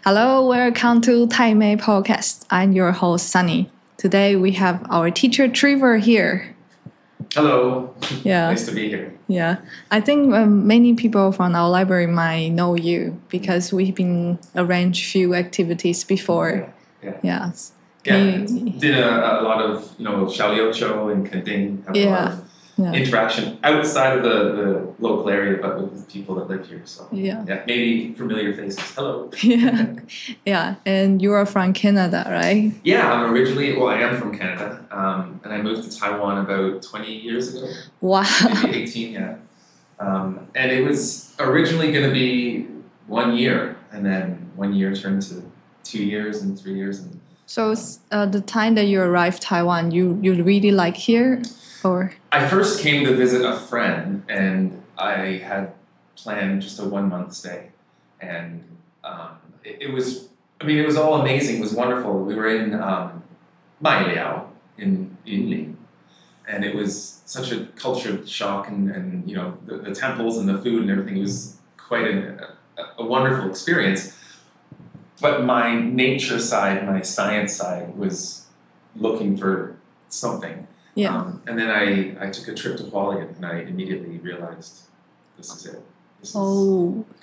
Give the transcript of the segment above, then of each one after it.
Hello, welcome to Taimei Podcast. I'm your host, Sunny. Today we have our teacher, Trevor, here. Hello. Yeah. Nice to be here. Yeah. I think many people from our library might know you because we've been arranged few activities before. Yeah. Yes. Did a lot of, Xiaoliuqiu and Kending. Have a lot of interaction outside of the local area, but with people that live here. So maybe familiar faces. Hello. Yeah. And you are from Canada, right? Yeah, I am from Canada, and I moved to Taiwan about 20 years ago. Wow. Maybe 18, yeah. And it was originally going to be 1 year, and then 1 year turned to 2 years and 3 years. And so the time that you arrived Taiwan, you really like here? Or I first came to visit a friend, and I had planned just a 1 month stay, and it was all amazing. It was wonderful. We were in Mailiao in Yunlin, and it was such a culture shock, and the temples and the food and everything was quite a wonderful experience. But my nature side, my science side, was looking for something. Yeah. And then I took a trip to Hualien, and I immediately realized this is it.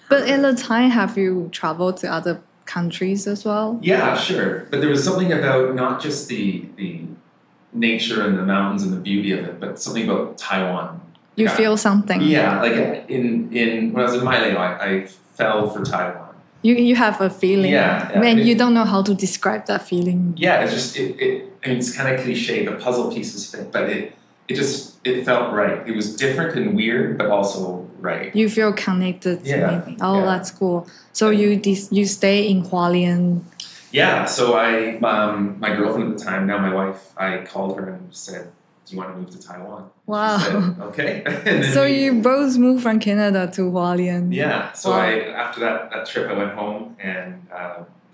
But at the time, have you traveled to other countries as well? Yeah, sure. But there was something about not just the nature and the mountains and the beauty of it, but something about Taiwan. You feel something. Yeah, like in when I was in Maileo, I fell for Taiwan. You have a feeling. Yeah. And you don't know how to describe that feeling. Yeah, it's just it's kind of cliche. The puzzle pieces fit, but it felt right. It was different and weird, but also right. You feel connected to maybe. Oh, that's cool. So you stay in Hualien. Yeah. So my girlfriend at the time, now my wife, I called her and said, "Do you want to move to Taiwan?" Wow. She said, okay. So you both moved from Canada to Hualien. Yeah. So after that trip, I went home and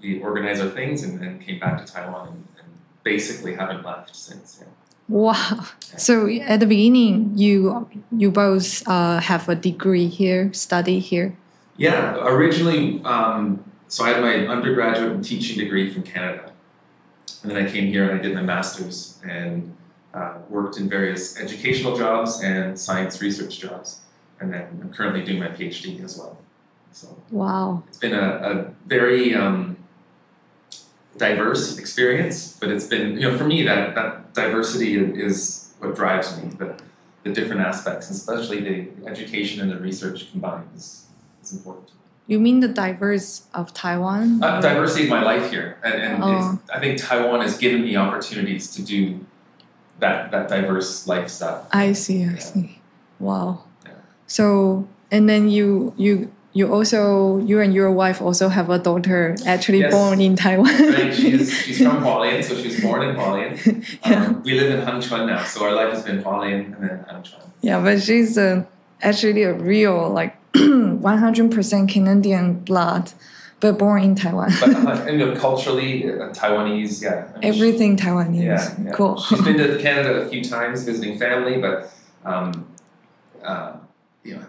we organized our things and then came back to Taiwan and basically haven't left since. Yeah. Wow. Yeah. So at the beginning, you both have a degree here, study here. Yeah. Originally, so I had my undergraduate and teaching degree from Canada, and then I came here and I did my master's and worked in various educational jobs and science research jobs, and then I'm currently doing my PhD as well. So wow, it's been a very diverse experience, but it's been for me that diversity is what drives me. The different aspects, especially the education and the research combined, is important. You mean the diverse of Taiwan? Diversity of my life here, and I think Taiwan has given me opportunities to do that diverse lifestyle. I see. Wow. Yeah. So, and then you and your wife also have a daughter actually born in Taiwan. Right. She's from Hualien, so she was born in Hualien. We live in Hangchuan now, so our life has been Hualien and then Hangchuan. Yeah, but she's actually a real 100% Canadian blood, but born in Taiwan. But culturally, Taiwanese, everything Taiwanese. Yeah. Cool. She's been to Canada a few times visiting family, but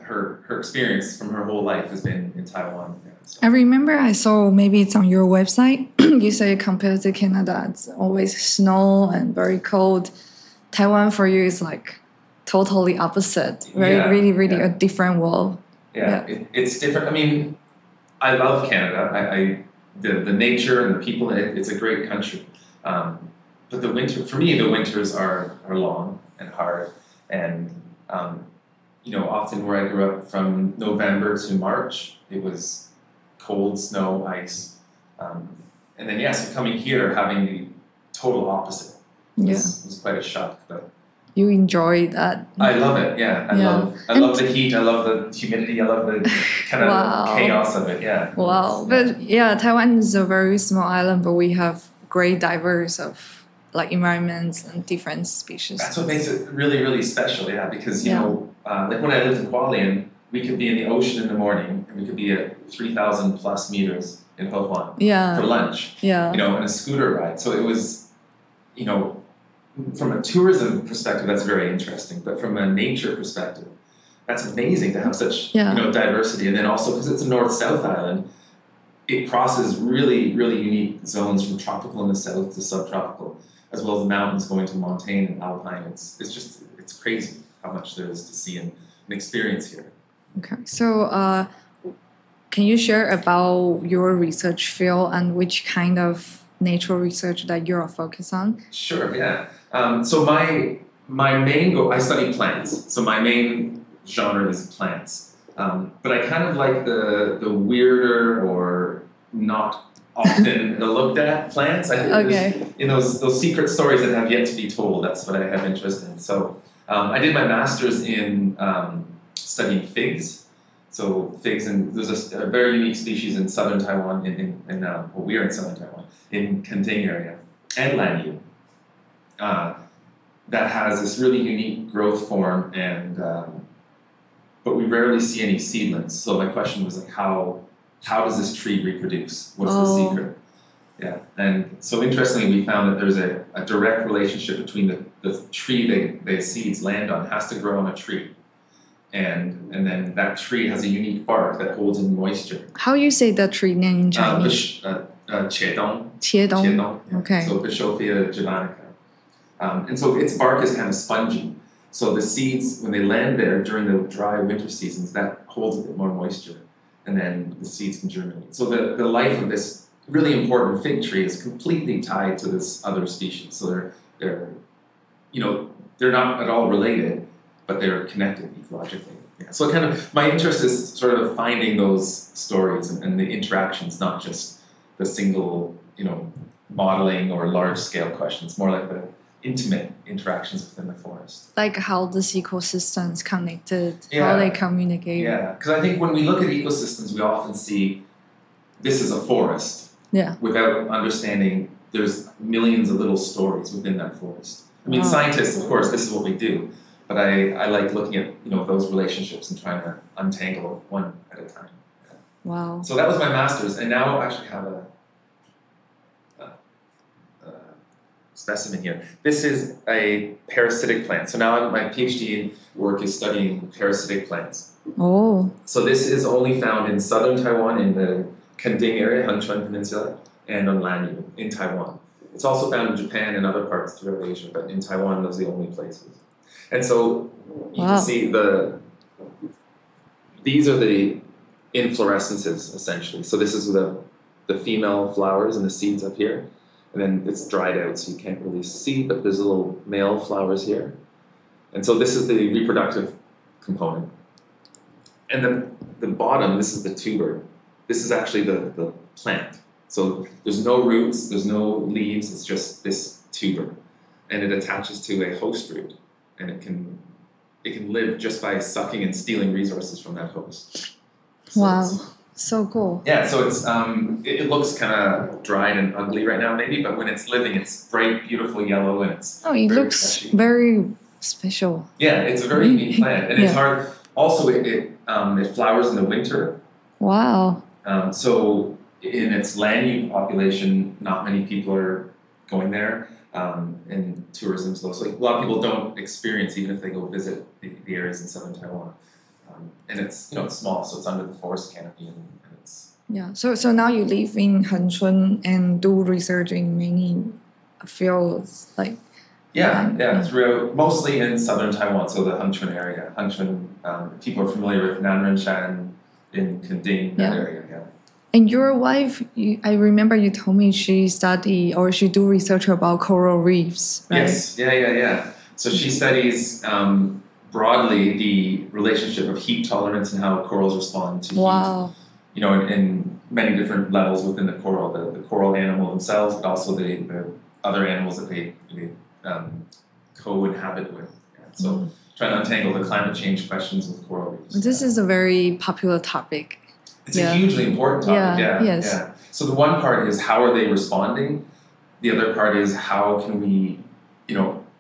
her experience from her whole life has been in Taiwan. Yeah, so. I remember I saw, maybe it's on your website, you say compared to Canada, it's always snow and very cold. Taiwan for you is totally opposite. Really a different world. Yeah. It's different. I mean, I love Canada. The nature and the people in it, it's a great country. But the winters are long and hard. And, often where I grew up from November to March, it was cold, snow, ice. And then, so coming here, having the total opposite was quite a shock. But you enjoy that? I love it, yeah. I love the heat, I love the humidity, I love the kind of chaos of it, yeah. Wow. But Taiwan is a very small island, but we have great diverse of environments and different species. That's what makes it really, really special, because, when I lived in Hualien, we could be in the ocean in the morning, and we could be at 3,000 plus meters in Hehuan for lunch, and a scooter ride. So it was, from a tourism perspective, that's very interesting. But from a nature perspective, that's amazing to have such diversity. And then also, because it's a north-south island, it crosses really, really unique zones from tropical in the south to subtropical, as well as the mountains going to montane and alpine. It's crazy how much there is to see and experience here. Okay, so can you share about your research field and which kind of natural research that you're focused on? Sure, yeah. So my main goal, I study plants. So my main genre is plants. But I kind of like the weirder or not often looked at plants. I think in those secret stories that have yet to be told, that's what I have interest in. So I did my master's in studying figs. So figs, and there's a very unique species in southern Taiwan, we are in southern Taiwan, in Kenting area, and Lanyu, that has this really unique growth form, and but we rarely see any seedlings. So my question was like, how does this tree reproduce? What's the secret? Yeah, and so interestingly, we found that there's a direct relationship between the tree the seeds land on has to grow on a tree. And then that tree has a unique bark that holds in moisture. How you say the tree name in Chinese? Qiedong. Qiedong. Okay. So Bishophia javanica. And so its bark is kind of spongy. So the seeds, when they land there during the dry winter seasons, that holds a bit more moisture. And then the seeds can germinate. So the life of this really important fig tree is completely tied to this other species. So they're not at all related, but they're connected ecologically. Yeah. So kind of my interest is sort of finding those stories and the interactions, not just the single, modeling or large scale questions, more like the intimate interactions within the forest. Like how the ecosystems connected, how they communicate. Yeah, because I think when we look at ecosystems, we often see this is a forest. Yeah. Without understanding there's millions of little stories within that forest. I mean, scientists, of course, this is what we do. But I like looking at those relationships and trying to untangle one at a time. Yeah. Wow. So that was my master's, and now I actually have a specimen here. This is a parasitic plant. So now my PhD work is studying parasitic plants. Oh. So this is only found in southern Taiwan in the Kenting area, Hengchuan Peninsula, and on Lanyu in Taiwan. It's also found in Japan and other parts throughout Asia, but in Taiwan, those are the only places. And so you can see these are the inflorescences, essentially. So this is the female flowers and the seeds up here. And then it's dried out, so you can't really see, but there's little male flowers here. And so this is the reproductive component. And then the bottom, this is the tuber. This is actually the plant. So there's no roots, there's no leaves, it's just this tuber. And it attaches to a host root. And it can live just by sucking and stealing resources from that host. So wow, so cool. Yeah, so it's it looks kind of dried and ugly right now, maybe, but when it's living, it's bright, beautiful yellow, and it's it looks fleshy. Very special. Yeah, it's a very unique plant, and it's hard. Also, it flowers in the winter. Wow. So in its Lanyu population, not many people are going there. And tourism's low. So a lot of people don't experience, even if they go visit the areas in southern Taiwan. And it's it's small, so it's under the forest canopy, and it's So now you live in Hengchuan and do research in many fields, like throughout, mostly in southern Taiwan, so the Hengchuan area. Hengchuan, people are familiar with Nanrenshan in Kenting, that area. Yeah. And your wife, I remember you told me she do research about coral reefs, right? Yes, yeah. So she studies broadly the relationship of heat tolerance and how corals respond to heat. In many different levels within the coral, the coral animal themselves, but also the other animals that they co-inhabit with. Yeah. So trying to untangle the climate change questions with coral reefs. This is a very popular topic. It's a hugely important topic, yeah. So the one part is how are they responding? The other part is how can we,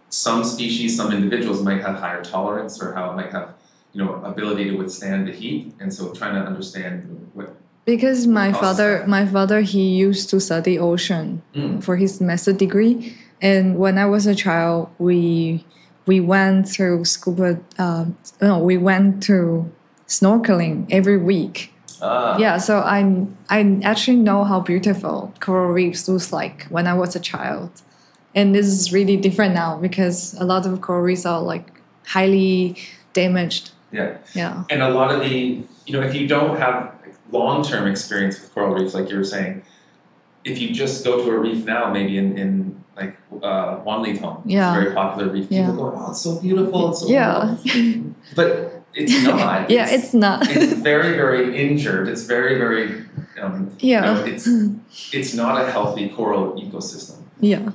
some species, some individuals might have higher tolerance or how it might have, ability to withstand the heat. And so trying to understand what... Because my father, he used to study ocean for his master degree. And when I was a child, we went to snorkeling every week. Yeah, so I actually know how beautiful coral reefs looks like when I was a child. And this is really different now because a lot of coral reefs are like highly damaged. Yeah. Yeah. And a lot of the, if you don't have long-term experience with coral reefs, like you were saying, if you just go to a reef now, maybe in like Wanliton, Yeah. it's a very popular reef, people go, oh, it's so beautiful, it's so Yeah. But it's not. Yeah, it's not. It's very, very injured. It's very, very, it's not a healthy coral ecosystem. Yeah.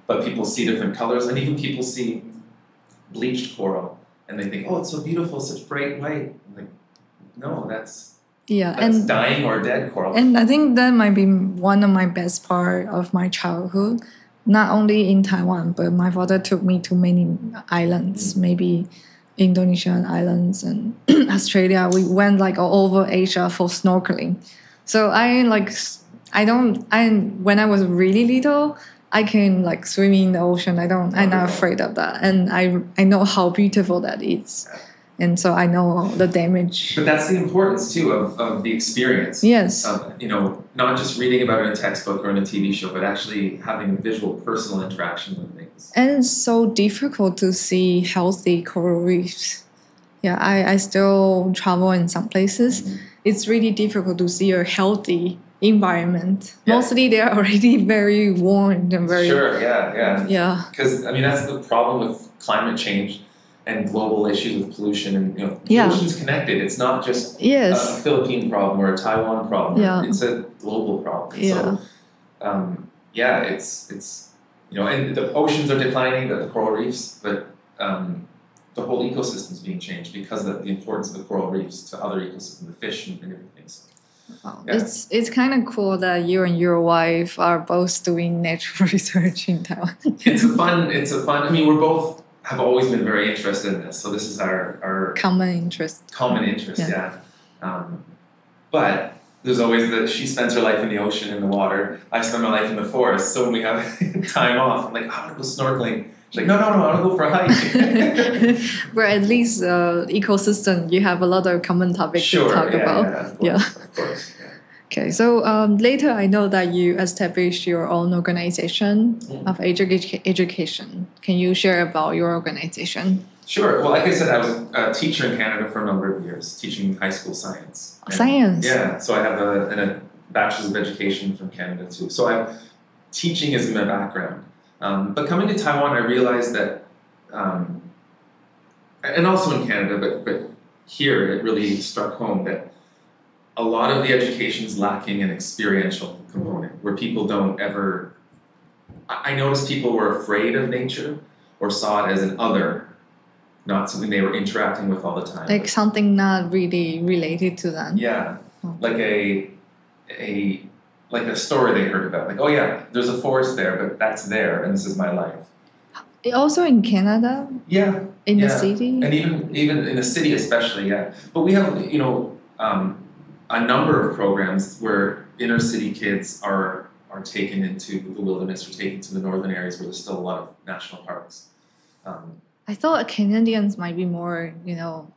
But people see different colors, and even people see bleached coral, and they think, oh, it's so beautiful, such bright white. Like, no, that's dying or dead coral. And I think that might be one of my best part of my childhood, not only in Taiwan, but my father took me to many islands, maybe Indonesian islands and Australia. We went like all over Asia for snorkeling. So when I was really little, I can like swim in the ocean. I'm not afraid of that. And I know how beautiful that is. And so I know the damage. But that's the importance too of the experience. Yes. Not just reading about it in a textbook or in a TV show, but actually having a visual, personal interaction with things. And it's so difficult to see healthy coral reefs. Yeah, I still travel in some places. Mm-hmm. It's really difficult to see a healthy environment. Yeah. Mostly they're already very worn and very... Sure, yeah. Yeah. Because, that's the problem with climate change and global issues with pollution. And, pollution's connected. It's not just a Philippine problem or a Taiwan problem. Yeah. It's a global problem. Yeah. So, it's and the oceans are declining, the coral reefs, but the whole ecosystem is being changed because of the importance of the coral reefs to other ecosystems, the fish and everything. So, wow. Yeah. It's kind of cool that you and your wife are both doing natural research in Taiwan. It's a fun. We both have always been very interested in this, so this is our common interest. Yeah. But there's always she spends her life in the ocean, in the water. I spend my life in the forest. So when we have time off, I'm like, I want to go snorkeling. She's like, no, I want to go for a hike. But at least ecosystem, you have a lot of common topics to talk about. Yeah, of course. Yeah. Okay, so later I know that you established your own organization of education. Can you share about your organization? Sure. Well, like I said, I was a teacher in Canada for a number of years, teaching high school science. Science? Yeah, so I have a bachelor's of education from Canada too. So teaching is in my background. But coming to Taiwan, I realized that, and also in Canada, but here it really struck home that a lot of the education is lacking an experiential component where people don't ever... I noticed people were afraid of nature or saw it as an other, not something they were interacting with all the time. Like something not really related to them. Yeah, like a story they heard about. Like, oh yeah, there's a forest there, but that's there, and this is my life. Also in Canada? Yeah. In the city? And even in the city especially, yeah. But we have, a number of programs where inner city kids are taken into the wilderness or taken to the northern areas where there's still a lot of national parks. I thought Canadians might be more,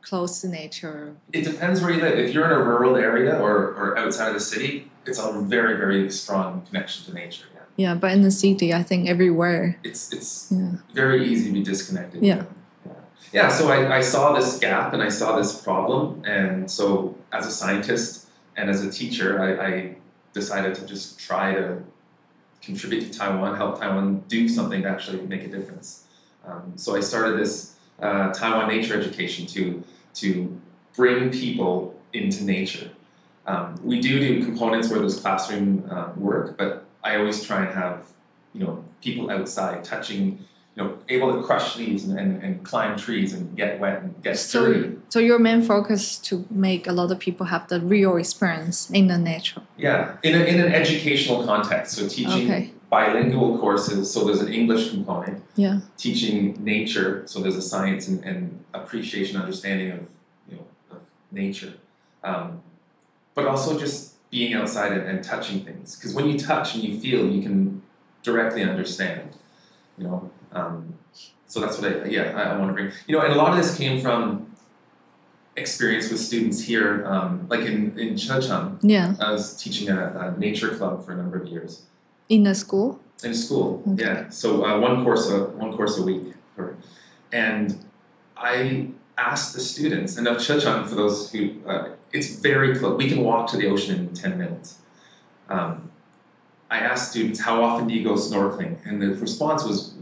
close to nature. It depends where you live. If you're in a rural area or outside of the city, it's a very, very strong connection to nature. Yeah, but in the city, I think everywhere. It's very easy to be disconnected. Yeah, so I saw this gap and I saw this problem. And so as a scientist and as a teacher, I decided to just try to contribute to Taiwan, help Taiwan do something to actually make a difference. So I started this Taiwan nature education to bring people into nature. We do components where there's classroom work, but I always try and have people outside touching, able to crush leaves and climb trees and get wet and get dirty. So your main focus is to make a lot of people have the real experience in the nature. Yeah, in an educational context. So teaching bilingual courses, so there's an English component. Yeah. Teaching nature, so there's a science and appreciation, understanding of nature. But also just being outside and touching things. Because when you touch and you feel, you can directly understand, So that's what I want to bring. And a lot of this came from experience with students here, like in Checheng. Yeah. I was teaching a nature club for a number of years. In a school? In a school, Okay. yeah. So one course a week. And I asked the students, and now Checheng, for those who, it's very close. We can walk to the ocean in 10 minutes. I asked students, how often do you go snorkeling? And the response was,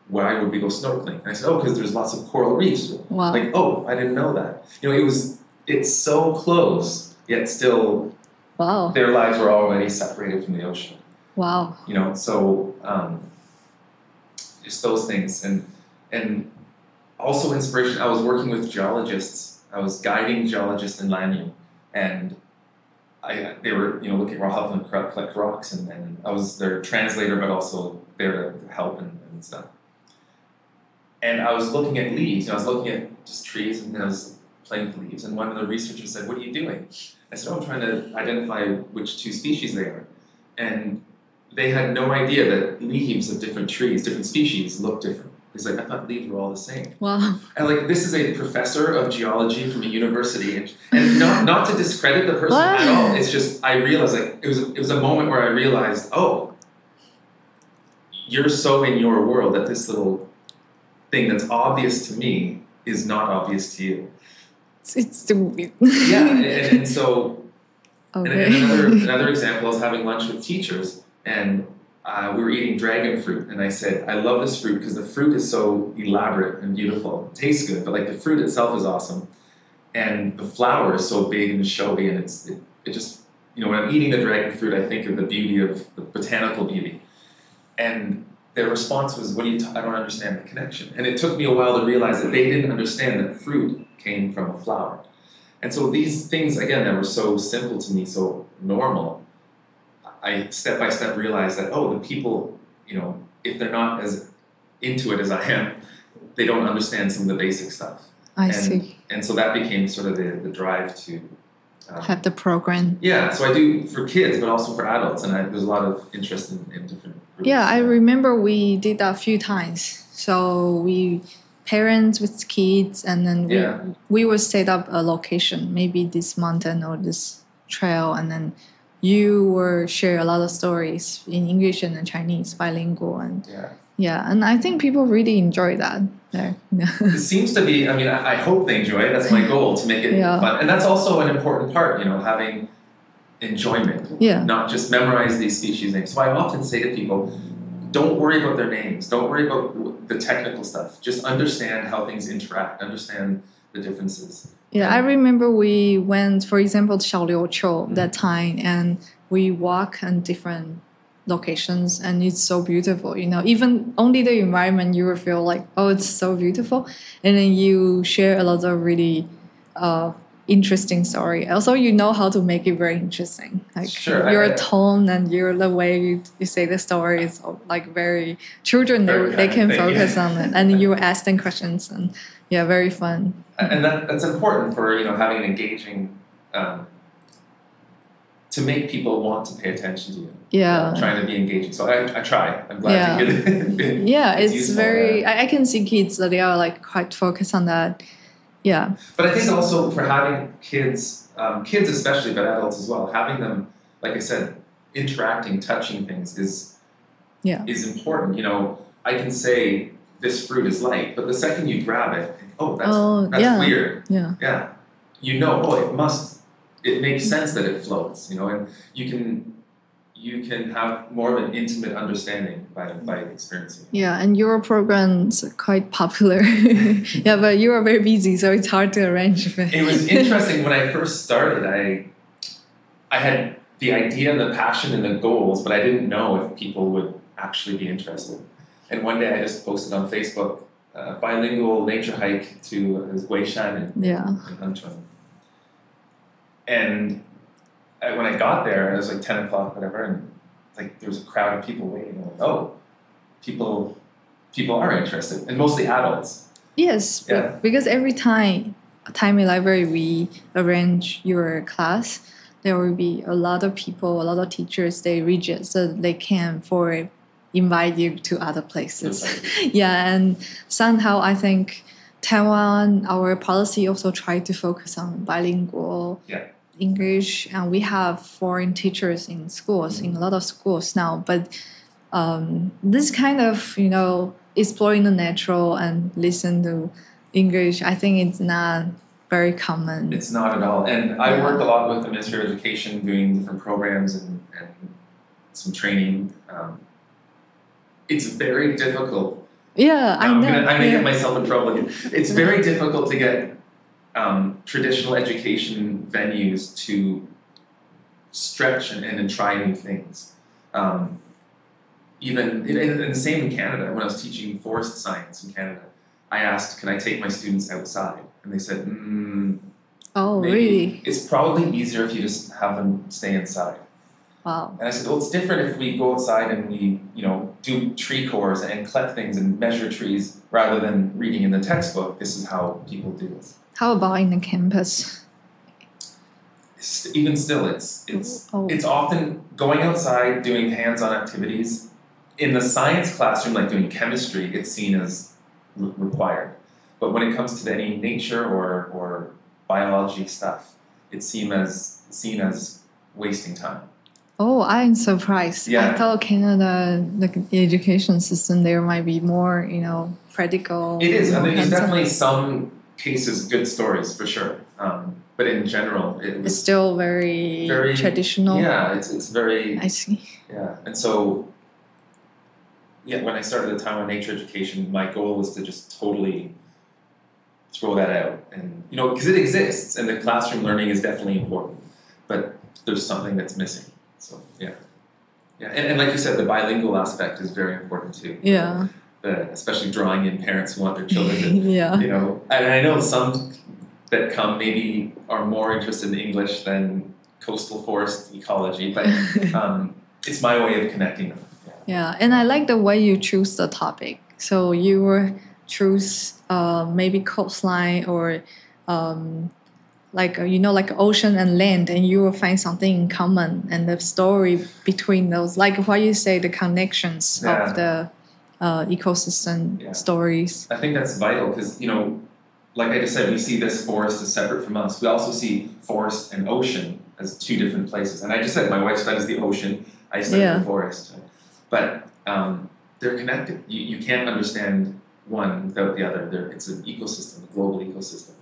why would we go snorkeling? And I said, because there's lots of coral reefs. Wow. Like, I didn't know that. It's so close, yet still Wow. their lives were already separated from the ocean. Wow. So just those things. And also inspiration, I was working with geologists. I was guiding geologists in Lanyu. And they were, looking, helping them collect rocks, and I was their translator, but also there to help and stuff. And I was looking at leaves, I was looking at just trees, and I was playing with leaves, and one of the researchers said, "What are you doing?" I said, "I'm trying to identify which two species they are." And they had no idea that leaves of different trees, different species, look different. He's like, "I thought leaves were all the same." Wow. And this is a professor of geology from a university, and not to discredit the person at all. It's just I realized it was a moment where I realized, you're so in your world that this little thing that's obvious to me is not obvious to you. It's stupid. Yeah, and so Okay. and another example, I was having lunch with teachers, and we were eating dragon fruit, and I said, I love this fruit because the fruit is so elaborate and beautiful. It tastes good, but the fruit itself is awesome. And the flower is so big and showy, and it just, when I'm eating the dragon fruit, I think of the beauty of the botanical beauty. And their response was, I don't understand the connection. And it took me a while to realize that they didn't understand that fruit came from a flower. And so these things, again, that were so simple to me, so normal, I step by step realized that, the people, if they're not as into it as I am, they don't understand some of the basic stuff. I see. And so that became sort of the drive to have the program. Yeah, so I do for kids, but also for adults, and there's a lot of interest in different groups. Yeah, I remember we did that a few times. So parents with kids, and then we would set up a location, maybe this mountain or this trail, and then you will share a lot of stories in English and Chinese, bilingual, and and I think people really enjoy that. There, It seems to be. I mean, I hope they enjoy it. That's my goal, to make it fun, and that's also an important part. Having enjoyment, not just memorize these species names. So I often say to people, don't worry about their names. Don't worry about the technical stuff. Just understand how things interact. Understand the differences. Yeah, I remember we went, for example, to Xiaoliuqiu that time, and we walk on different locations, and it's so beautiful. Even only the environment, you will feel like, it's so beautiful, and then you share a lot of really interesting story. Also, how to make it very interesting. Your tone and the way you say the story is very children. They can focus on it, and you ask them questions, and very fun. And that's important for having an engaging, to make people want to pay attention to you. Yeah, trying to be engaging. So I try. I'm glad to hear that. It's useful, very. I can see kids that they are quite focused on that. Yeah. But I think also for having kids especially, but adults as well, having them, like I said, interacting, touching things is important. I can say this fruit is light, but the second you grab it, that's weird. Yeah. Yeah. It makes sense that it floats, and you can have more of an intimate understanding by experiencing it. Yeah, and your program's quite popular. Yeah, but you are very busy, so it's hard to arrange. It was interesting when I first started. I had the idea and the passion and the goals, but I didn't know if people would actually be interested. And one day I just posted on Facebook a bilingual nature hike to Guishan in Hancheng. And when I got there, it was 10 o'clock, whatever, and there was a crowd of people waiting. I'm like, people are interested, and mostly adults. Yes, because every time in library we arrange your class, there will be a lot of people, a lot of teachers, they reach it so they can invite you to other places. And somehow I think Taiwan, our policy also try to focus on bilingual English, and we have foreign teachers in schools, in a lot of schools now. But this kind of, exploring the natural and listen to English, I think it's not very common. It's not at all. And I work a lot with the Ministry of Education doing different programs and some training. It's very difficult. Yeah, I know. I'm going to get myself in trouble again. It's very difficult to get traditional education venues to stretch and try new things. Even and the same in Canada. When I was teaching forest science in Canada, I asked, "Can I take my students outside?" And they said, "Oh, maybe. Really? It's probably easier if you just have them stay inside." Wow. And I said, "Well, it's different if we go outside and we, do tree cores and collect things and measure trees rather than reading in the textbook. This is how people do it." How about in the campus? Even still, it's often going outside, doing hands-on activities. In the science classroom, like doing chemistry, it's seen as required. But when it comes to any nature or biology stuff, it's seen as wasting time. Oh, I'm surprised. Yeah. I thought Canada, the education system there might be more, practical. It is. I mean, there's definitely some cases, good stories for sure. But in general, it's still very traditional. Yeah, it's very. I see. Yeah, and so. Yeah, when I started the Taiwan Nature Education, my goal was to just totally throw that out. And, because it exists, and the classroom learning is definitely important, but there's something that's missing. So, yeah. And like you said, the bilingual aspect is very important too. Yeah. Especially drawing in parents who want their children to, yeah. And I know some that come maybe are more interested in English than coastal forest ecology, but it's my way of connecting them. Yeah, and I like the way you choose the topic. So you will choose maybe coastline or like ocean and land, and you will find something in common and the story between those, like what you say, the connections of the ecosystem stories. I think that's vital because like I just said, we see this forest as separate from us. We also see forest and ocean as two different places. And I just said my wife studies the ocean, I study the forest. But they're connected. You can't understand one without the other. It's an ecosystem, a global ecosystem.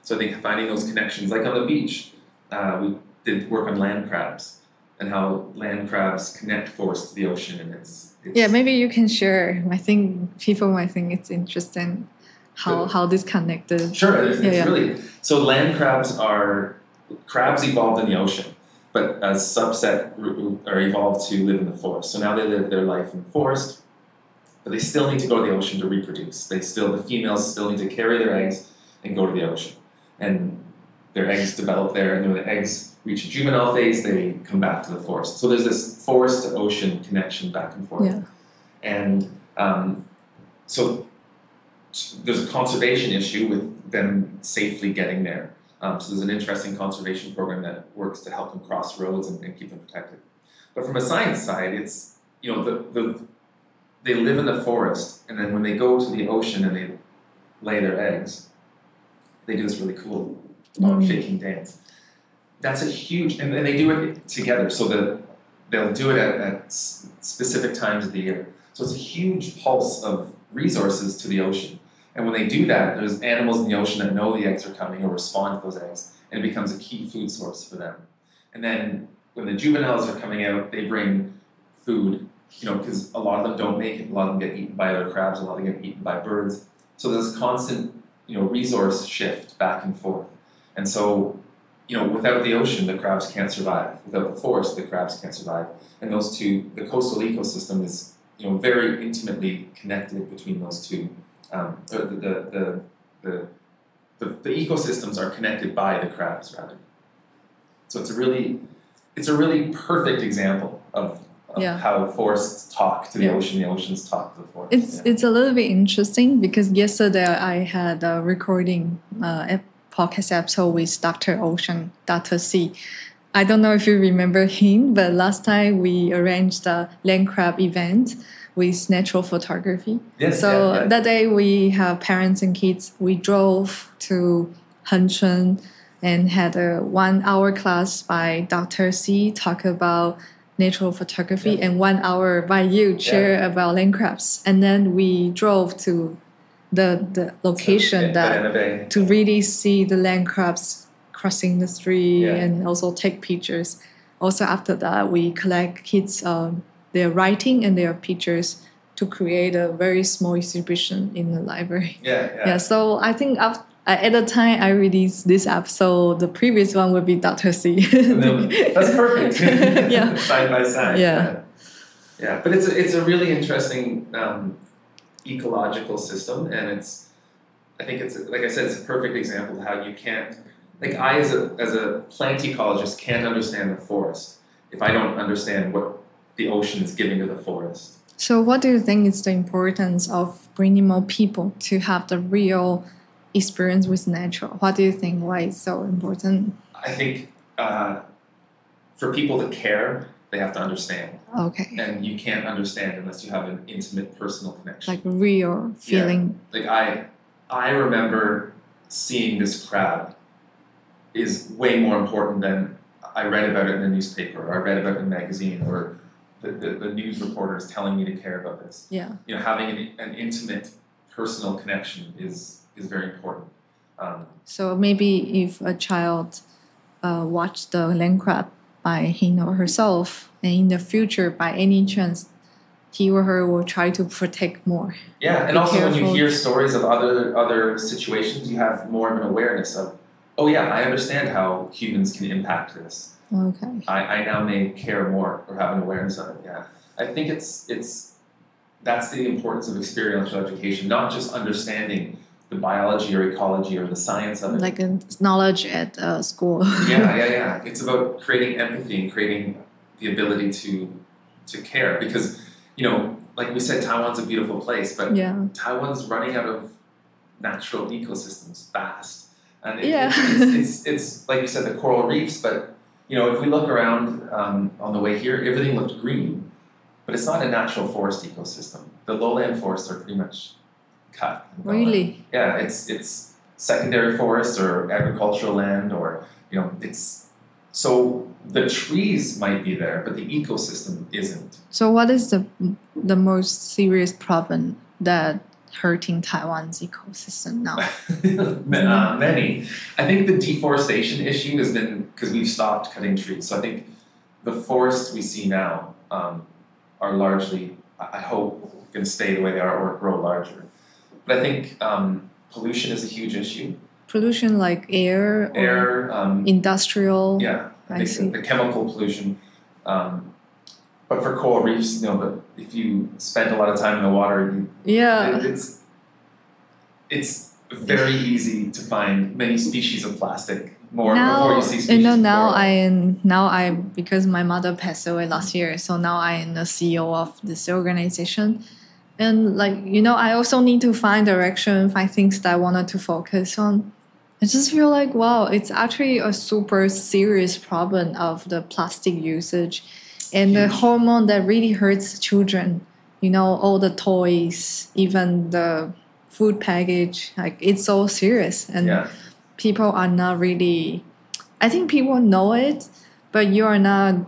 So I think finding those connections, like on the beach, we did work on land crabs and how land crabs connect forest to the ocean. And it's maybe you can share. I think people might think it's interesting how this connected. Sure, it's really. So land crabs evolved in the ocean. But a subset are evolved to live in the forest. So now they live their life in the forest, but they still need to go to the ocean to reproduce. The females still need to carry their eggs and go to the ocean. And their eggs develop there, and when the eggs reach a juvenile phase, they come back to the forest. So there's this forest to ocean connection back and forth. Yeah. And so there's a conservation issue with them safely getting there. So there's an interesting conservation program that works to help them cross roads and keep them protected. But from a science side, it's, they live in the forest, and then when they go to the ocean and they lay their eggs, they do this really cool shaking dance. That's a huge, and they do it together, so they'll do it at specific times of the year. So it's a huge pulse of resources to the ocean. And when they do that, there's animals in the ocean that know the eggs are coming or respond to those eggs, and it becomes a key food source for them. And then when the juveniles are coming out, they bring food, because a lot of them don't make it. A lot of them get eaten by other crabs, a lot of them get eaten by birds. So there's constant, resource shift back and forth. And so, without the ocean, the crabs can't survive. Without the forest, the crabs can't survive. And those two, the coastal ecosystem is, very intimately connected between those two. The ecosystems are connected by the crabs, rather. So it's a really perfect example of how forests talk to the ocean, the oceans talk to the forest. It's a little bit interesting because yesterday I had a recording a podcast episode with Dr. Ocean, Dr. C. I don't know if you remember him, but last time we arranged a land crab event with natural photography. Yes, So that day we have parents and kids. We drove to Hengchun and had a 1 hour class by Dr. C talk about natural photography and 1 hour by you share about land crabs. And then we drove to the location to really see the land crabs crossing the street and also take pictures. Also after that, we collect kids their writing and their pictures to create a very small exhibition in the library. So I think at the time I released this episode, the previous one would be Dr. C. That's perfect. Side by side. Yeah. But it's a really interesting ecological system, and I think it's like I said, it's a perfect example of how you can't. Like I, as a plant ecologist, can't understand the forest if I don't understand what the ocean is giving to the forest. So what do you think is the importance of bringing more people to have the real experience with nature? What do you think? Why it's so important? I think for people to care, they have to understand. Okay. And you can't understand unless you have an intimate personal connection. Like real feeling. Like I remember seeing this crab is way more important than I read about it in the newspaper, or I read about it in a magazine, or the news reporters telling me to care about this. Yeah. Having an intimate personal connection is very important. So maybe if a child watched the land crab by him or herself, and in the future, by any chance, he or her will try to protect more. Yeah, and also when you hear stories of other situations, you have more of an awareness of, oh yeah, I understand how humans can impact this. Okay. I now may care more or have an awareness of it. Yeah, I think that's the importance of experiential education, not just understanding the biology or ecology or the science of it. Like a knowledge at school. Yeah. It's about creating empathy and creating the ability to care, because like we said, Taiwan's a beautiful place, but Taiwan's running out of natural ecosystems fast. And it's like you said, the coral reefs, but if we look around on the way here, everything looked green, but it's not a natural forest ecosystem. The lowland forests are pretty much cut. Really? Yeah, it's secondary forest or agricultural land, or it's so the trees might be there, but the ecosystem isn't. So what is the most serious problem that hurting Taiwan's ecosystem now? Many. I think the deforestation issue has been because we've stopped cutting trees. So I think the forests we see now are largely, I hope, going to stay the way they are or grow larger. But I think pollution is a huge issue. Pollution like air, industrial. Yeah, I think the chemical pollution. But for coral reefs, but if you spend a lot of time in the water, it's very easy to find many species of plastic before you see species. Now because my mother passed away last year, so now I am the CEO of this organization, and I also need to find direction, find things that I wanted to focus on. I just feel like wow, it's actually a super serious problem of the plastic usage. And the hormone that really hurts children, all the toys, even the food package, it's so serious. And people are not really, I think people know it, but we are not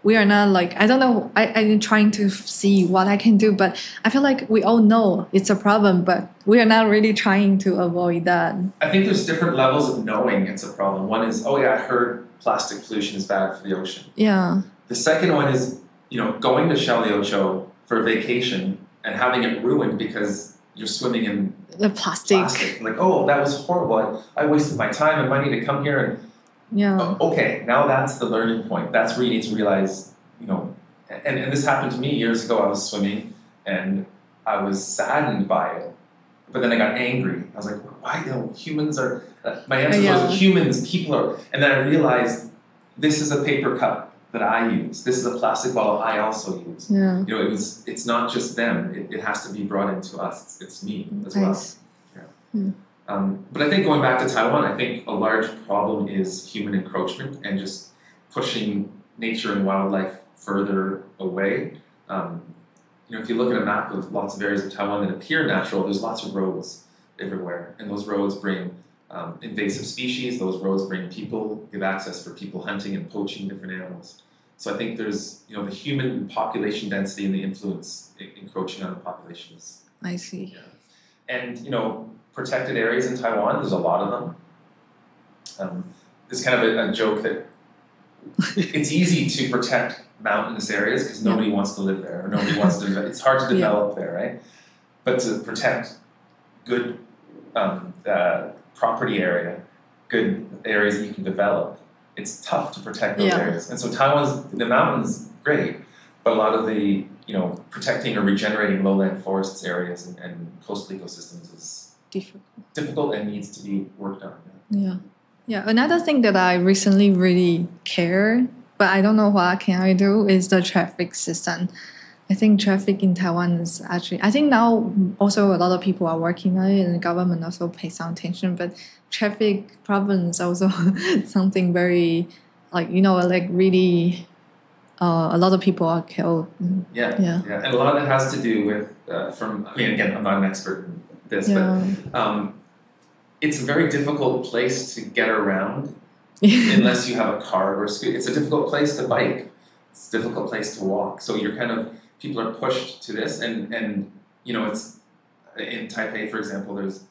I don't know, I'm trying to see what I can do, but I feel like we all know it's a problem, but we are not really trying to avoid that. I think there's different levels of knowing it's a problem. One is, I heard plastic pollution is bad for the ocean. Yeah. The second one is, going to Xiaoliuqiu for a vacation and having it ruined because you're swimming in the plastic. Like, that was horrible. I wasted my time and money to come here. And okay, now that's the learning point. That's where you need to realize, and this happened to me years ago. I was swimming and I was saddened by it, but then I got angry. I was like, why? Humans are. My answer was humans. People are. And then I realized this is a paper cup that I use. This is a plastic bottle I also use. Yeah. It's not just them. It has to be brought into us. It's me as well. Yeah. But I think going back to Taiwan, I think a large problem is human encroachment and just pushing nature and wildlife further away. if you look at a map of lots of areas of Taiwan that appear natural, there's lots of roads everywhere, and those roads bring invasive species. Those roads bring people, give access for people hunting and poaching different animals. So I think there's, the human population density and the influence encroaching on the populations. I see. Yeah. And, protected areas in Taiwan, there's a lot of them. There's kind of a joke that it's easy to protect mountainous areas because nobody wants to live there, or nobody wants to, it's hard to develop there, right? But to protect good property area, good areas that you can develop, it's tough to protect those areas. And so the mountains, great, but a lot of the, protecting or regenerating lowland forests areas and coastal ecosystems is difficult and needs to be worked on. Yeah. Another thing that I recently really care, but I don't know what can I do, is the traffic system. I think traffic in Taiwan is actually, I think now also a lot of people are working on it and the government also pays some attention, but traffic problem is also something very, really, a lot of people are killed. Yeah. And a lot of it has to do with, again, I'm not an expert in this, but it's a very difficult place to get around unless you have a car or a scooter. It's a difficult place to bike. It's a difficult place to walk. So people are pushed to this, and it's in Taipei, for example. There's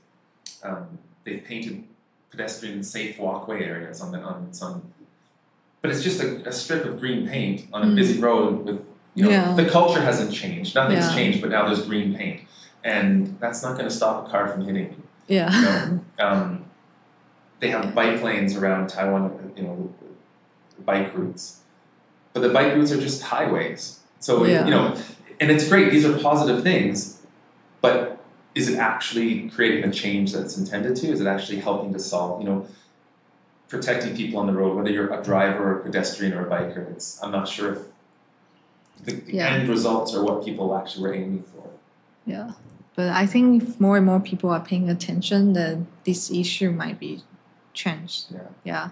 they've painted pedestrian safe walkway areas on some, but it's just a strip of green paint on a busy road with the culture hasn't changed. Nothing's changed, but now there's green paint, and that's not going to stop a car from hitting you. They have bike lanes around Taiwan, bike routes, but the bike routes are just highways. So, and it's great. These are positive things, but is it actually creating the change that's intended to? Is it actually helping to solve, protecting people on the road, whether you're a driver or a pedestrian or a biker? I'm not sure if the end results are what people actually were aiming for. Yeah. But I think if more and more people are paying attention, that this issue might be changed. Yeah.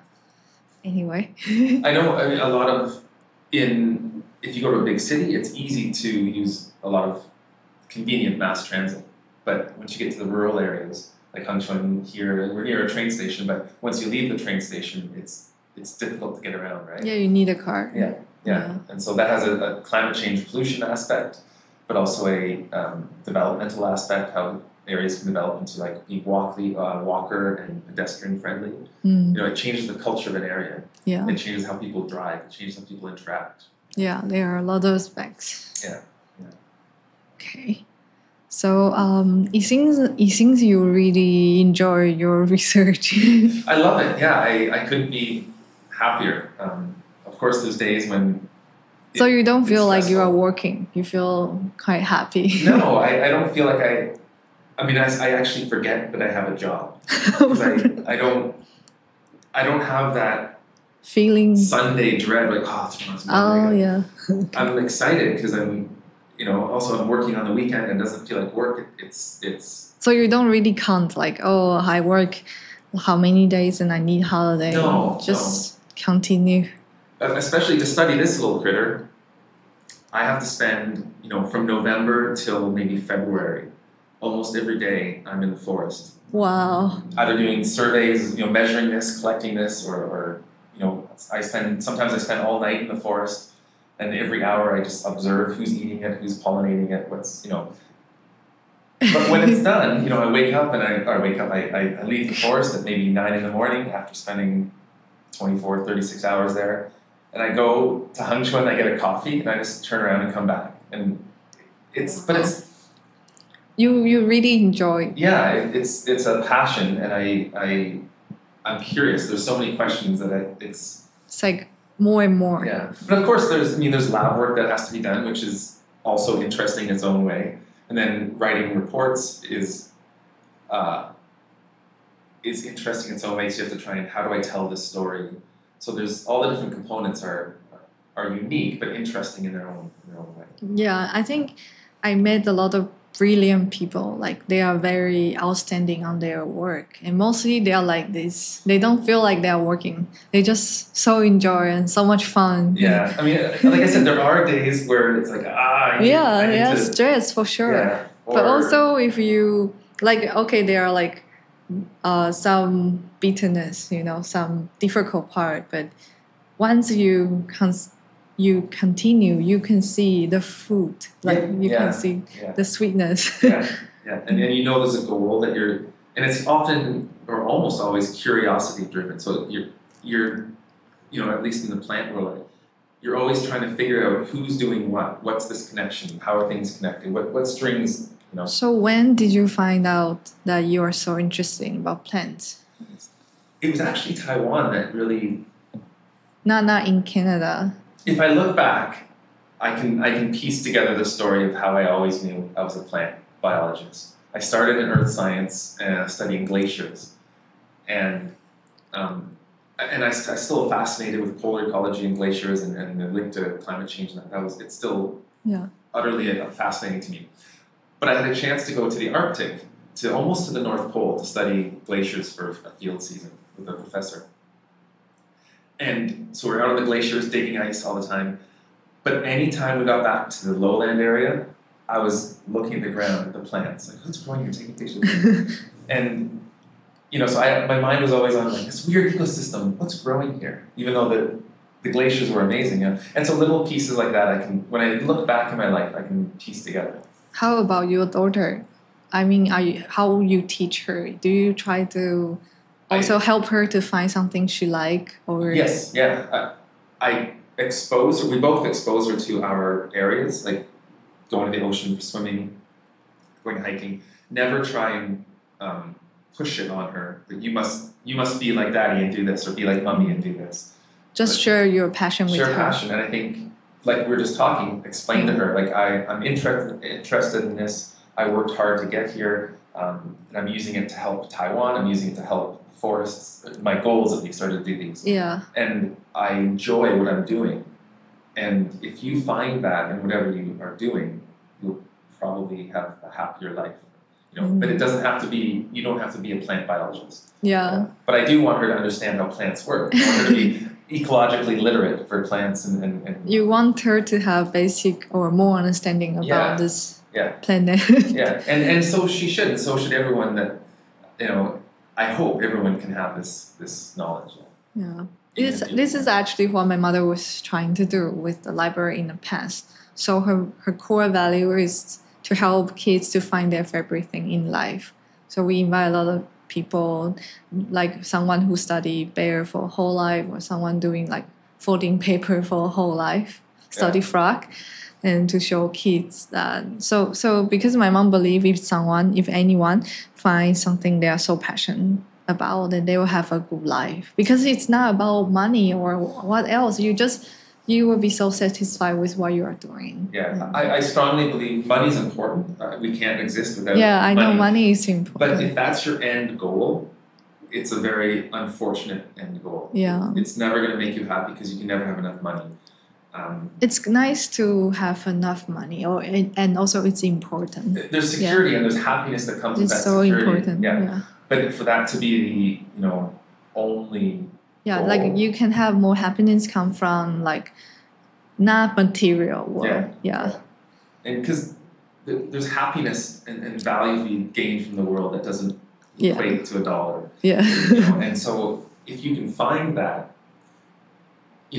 Anyway. I know a lot of, if you go to a big city, it's easy to use a lot of convenient mass transit. But once you get to the rural areas, like Hangzhou here, we're near a train station, but once you leave the train station, it's difficult to get around, right? Yeah, you need a car. Yeah. And so that has a climate change pollution aspect, but also a developmental aspect, how areas can develop into be walker and pedestrian friendly. It changes the culture of an area. It changes how people drive. It changes how people interact. Yeah, there are a lot of aspects. Yeah. Okay. So it seems you really enjoy your research. I love it. Yeah, I couldn't be happier. Of course, there's days when. So you don't feel like you are working. You feel quite happy. No, I don't feel like I actually forget that I have a job. Because I don't have that feeling Sunday dread, tomorrow's Monday. I'm excited because I'm working on the weekend and it doesn't feel like work. It's. So you don't really count I work how many days and I need holiday. No, just continue. Especially to study this little critter, I have to spend, from November till maybe February, almost every day I'm in the forest. Wow. Either doing surveys, measuring this, collecting this, or sometimes I spend all night in the forest, and every hour I just observe who's eating it, who's pollinating it, But when it's done, I wake up and I leave the forest at maybe 9 in the morning after spending 24, 36 hours there. And I go to Hangzhou and I get a coffee and I just turn around and come back. And you really enjoy. Yeah, it's a passion, and I'm curious. There's so many questions that it's like more and more. Yeah, but of course there's lab work that has to be done, which is also interesting in its own way. And then writing reports is interesting in its own way. So you have to try and how do I tell this story? So there's all the different components are unique but interesting in their own way. Yeah, I think I met a lot of brilliant people. Like they are very outstanding on their work, and mostly they are like this. They don't feel like they are working. They just so enjoy and so much fun. Yeah, I mean, like I said, there are days where it's like I need to, stress for sure. Yeah, but also if you like, okay, there are like some bitterness, some difficult part, but once you continue, you can see the fruit, like you can see the sweetness. And then there's a goal that you're, and it's often or almost always curiosity driven. So you're at least in the plant world, you're always trying to figure out who's doing what's this connection, how are things connected, what strings. So when did you find out that you are so interested about plants? It was actually Taiwan that really. Not in Canada. If I look back, I can piece together the story of how I always knew I was a plant biologist. I started in earth science studying glaciers, and I'm still fascinated with polar ecology and glaciers and the link to climate change. It's still utterly fascinating to me. But I had a chance to go to the Arctic, almost to the North Pole, to study glaciers for a field season with a professor. And so we're out on the glaciers, digging ice all the time. But anytime we got back to the lowland area, I was looking at the ground, at the plants, like, what's growing here, taking pictures. And, so my mind was always on, like, this weird ecosystem, what's growing here? Even though the glaciers were amazing. And so little pieces like that, when I look back in my life, I can piece together. How about your daughter? I mean, how you teach her? Do you try to also help her to find something she like? Or yes, yeah. We both expose her to our areas, like going to the ocean for swimming, going hiking. Never try and push it on her. Like you must be like daddy and do this, or be like mommy and do this. Just share your passion with her. Share passion, and I think, like we were just talking, explain to her, like I'm interested in this. I worked hard to get here, and I'm using it to help Taiwan. I'm using it to help forests. My goal is that we started to do these. Yeah. And I enjoy what I'm doing. And if you find that in whatever you are doing, you'll probably have a happier life. But it doesn't have to be. You don't have to be a plant biologist. Yeah. But I do want her to understand how plants work. I want her to be ecologically literate for plants and you want her to have basic or more understanding about this planet. And so she should, and so should everyone that, I hope everyone can have this knowledge. Yeah. This is actually what my mother was trying to do with the library in the past. So her core value is to help kids to find their favorite thing in life. So we invite a lot of people, like someone who studied bear for a whole life, or someone doing like folding paper for a whole life, study frog, and to show kids that. So because my mom believes if anyone finds something they are so passionate about, then they will have a good life. Because it's not about money or what else. You will be so satisfied with what you are doing. Yeah, I strongly believe money is important. We can't exist without money. Yeah, I know money is important. But if that's your end goal, it's a very unfortunate end goal. Yeah. It's never going to make you happy because you can never have enough money. It's nice to have enough money, and also it's important. There's security and there's happiness that comes with that security. It's so important. Yeah. But for that to be the only yeah, goal, like you can have more happiness come from like not material world. Yeah. And because there's happiness and value to be gained from the world that doesn't equate to $1. Yeah. And so if you can find that,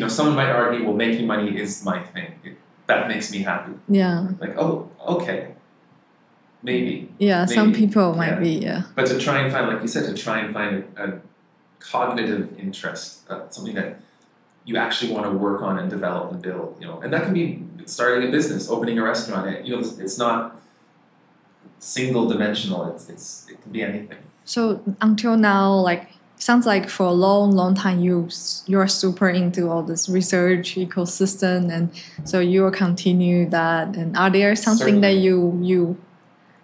someone might argue, well, making money is my thing. That makes me happy. Yeah. Like, oh, okay. Maybe. Yeah, some people might be, But to try and find, like you said, a cognitive interest, something that you actually want to work on and develop and build, and that can be starting a business, opening a restaurant. It's not single dimensional. It can be anything. So until now, like sounds like for a long time you're super into all this research ecosystem, and so you will continue that. And are there something that you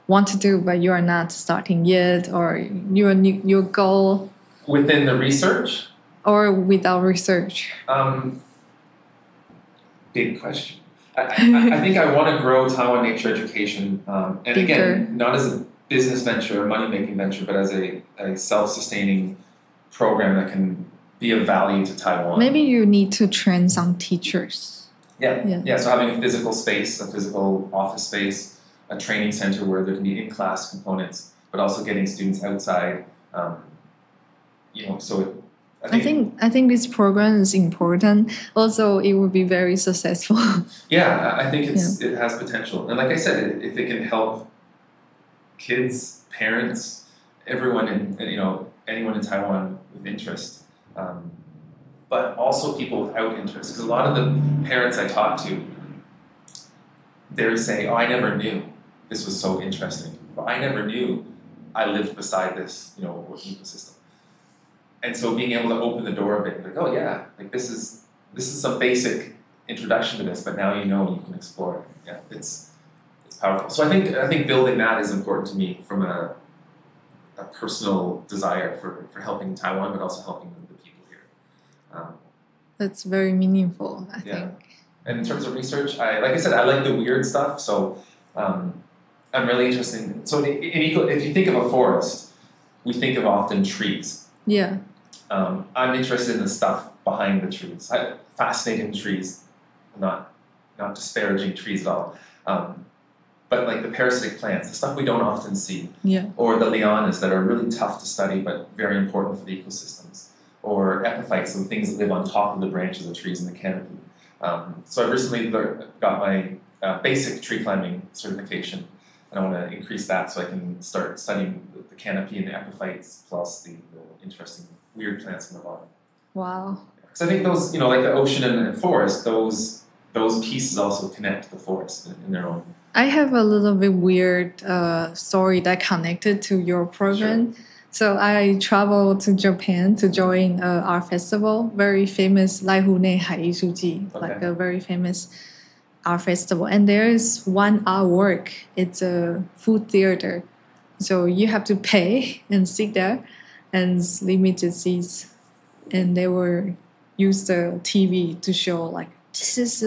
want to do but you are not starting yet, or your goal within the research or without research? Big question. I think I want to grow Taiwan nature education, and again, not as a business venture, a money-making venture, but as a self-sustaining program that can be of value to Taiwan. Maybe you need to train some teachers. Yeah. So having a physical space, a physical office space, a training center where there can be in-class components, but also getting students outside. So I think this program is important. Also, it will be very successful. Yeah, I think it has potential, and like I said, if it can help kids, parents, everyone, anyone in Taiwan with interest, but also people without interest, because a lot of the parents I talk to, they're saying, "Oh, I never knew this was so interesting. Or, I never knew I lived beside this, ecosystem." And so being able to open the door a bit, like, oh yeah, like this is some basic introduction to this, but now you can explore it. Yeah, it's powerful. So I think building that is important to me from a personal desire for helping Taiwan, but also helping the people here. That's very meaningful, I think. And in terms of research, like I said, I like the weird stuff. So I'm really interested in. So if you think of a forest, we think of often trees. Yeah. I'm interested in the stuff behind the trees. Fascinating trees, not disparaging trees at all. But like the parasitic plants, the stuff we don't often see. Yeah. Or the lianas that are really tough to study but very important for the ecosystems. Or epiphytes, the things that live on top of the branches of trees in the canopy. So I recently got my basic tree climbing certification. And I want to increase that so I can start studying the canopy and the epiphytes plus the interesting weird plants in the bottom. Wow. Because I think those, like the ocean and the forest, those pieces also connect the forest in their own. I have a little bit weird story that connected to your program. Sure. So I traveled to Japan to join an art festival, very famous 濑户内海艺术季, like a very famous art festival. And there is one artwork. It's a food theater. So you have to pay and sit there and limited seats. And they will use the TV to show like, this is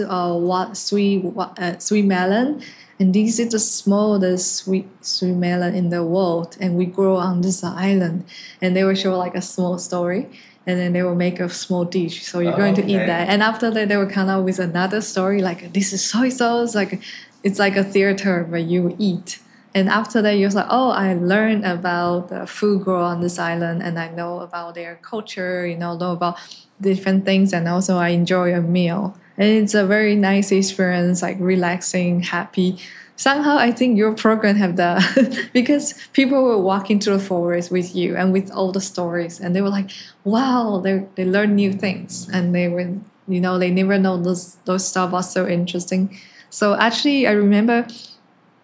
sweet melon. And this is the smallest sweet melon in the world. And we grow on this island. And they will show like a small story. And then they will make a small dish. So you're going to eat that. And after that, they will come out with another story. Like, this is soy sauce. Like, it's like a theater where you eat. And after that, you're like, oh, I learned about the food grown on this island. And I know about their culture, know about different things. And also I enjoy a meal. And it's a very nice experience, like relaxing, happy. Somehow, I think your program have that because people will walk into the forest with you and with all the stories, and they were like, "Wow!" They learn new things, and they were, they never know those stuff are so interesting. So actually, I remember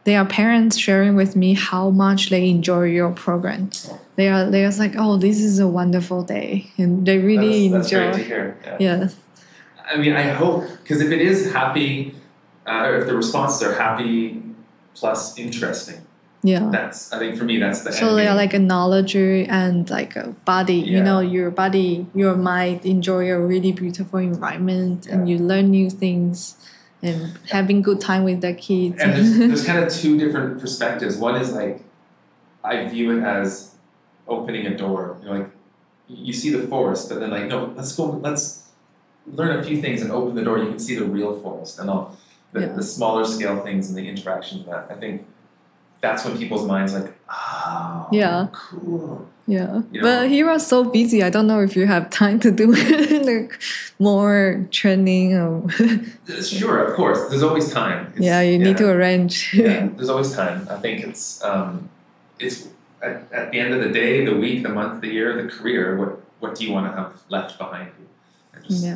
their parents sharing with me how much they enjoy your program. They was like, "Oh, this is a wonderful day," and they really enjoy. That's great to hear. Yeah. I mean, I hope, because if it is happy, or if the responses are happy plus interesting, I think for me that's the end So they are game. like a knowledge and like a body, your body, your mind enjoy a really beautiful environment and you learn new things and having good time with the kids. And there's kind of two different perspectives. One is like, I view it as opening a door. Like you see the forest, but then like, no, let's learn a few things and open the door. You can see the real forest and all the smaller scale things and the interaction of that. I think that's when people's minds like, oh, cool. Yeah, but you are so busy. I don't know if you have time to do like more training. Or Sure, of course. There's always time. You need to arrange. There's always time. I think it's at the end of the day, the week, the month, the year, the career. What do you want to have left behind you? And just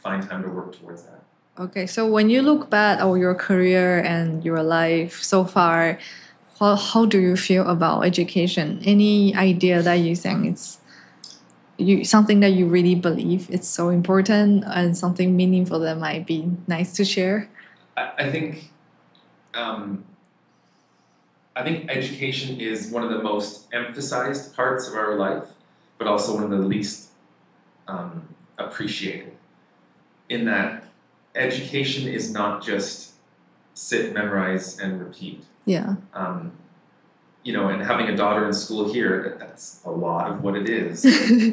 find time to work towards that. Okay, so when you look back on your career and your life so far, how do you feel about education? Any idea that you think it's something that you really believe it's so important and something meaningful that might be nice to share? I think education is one of the most emphasized parts of our life, but also one of the least appreciated. In that education is not just sit, memorize, and repeat. Yeah. You know, and having a daughter in school here, that's a lot of what it is.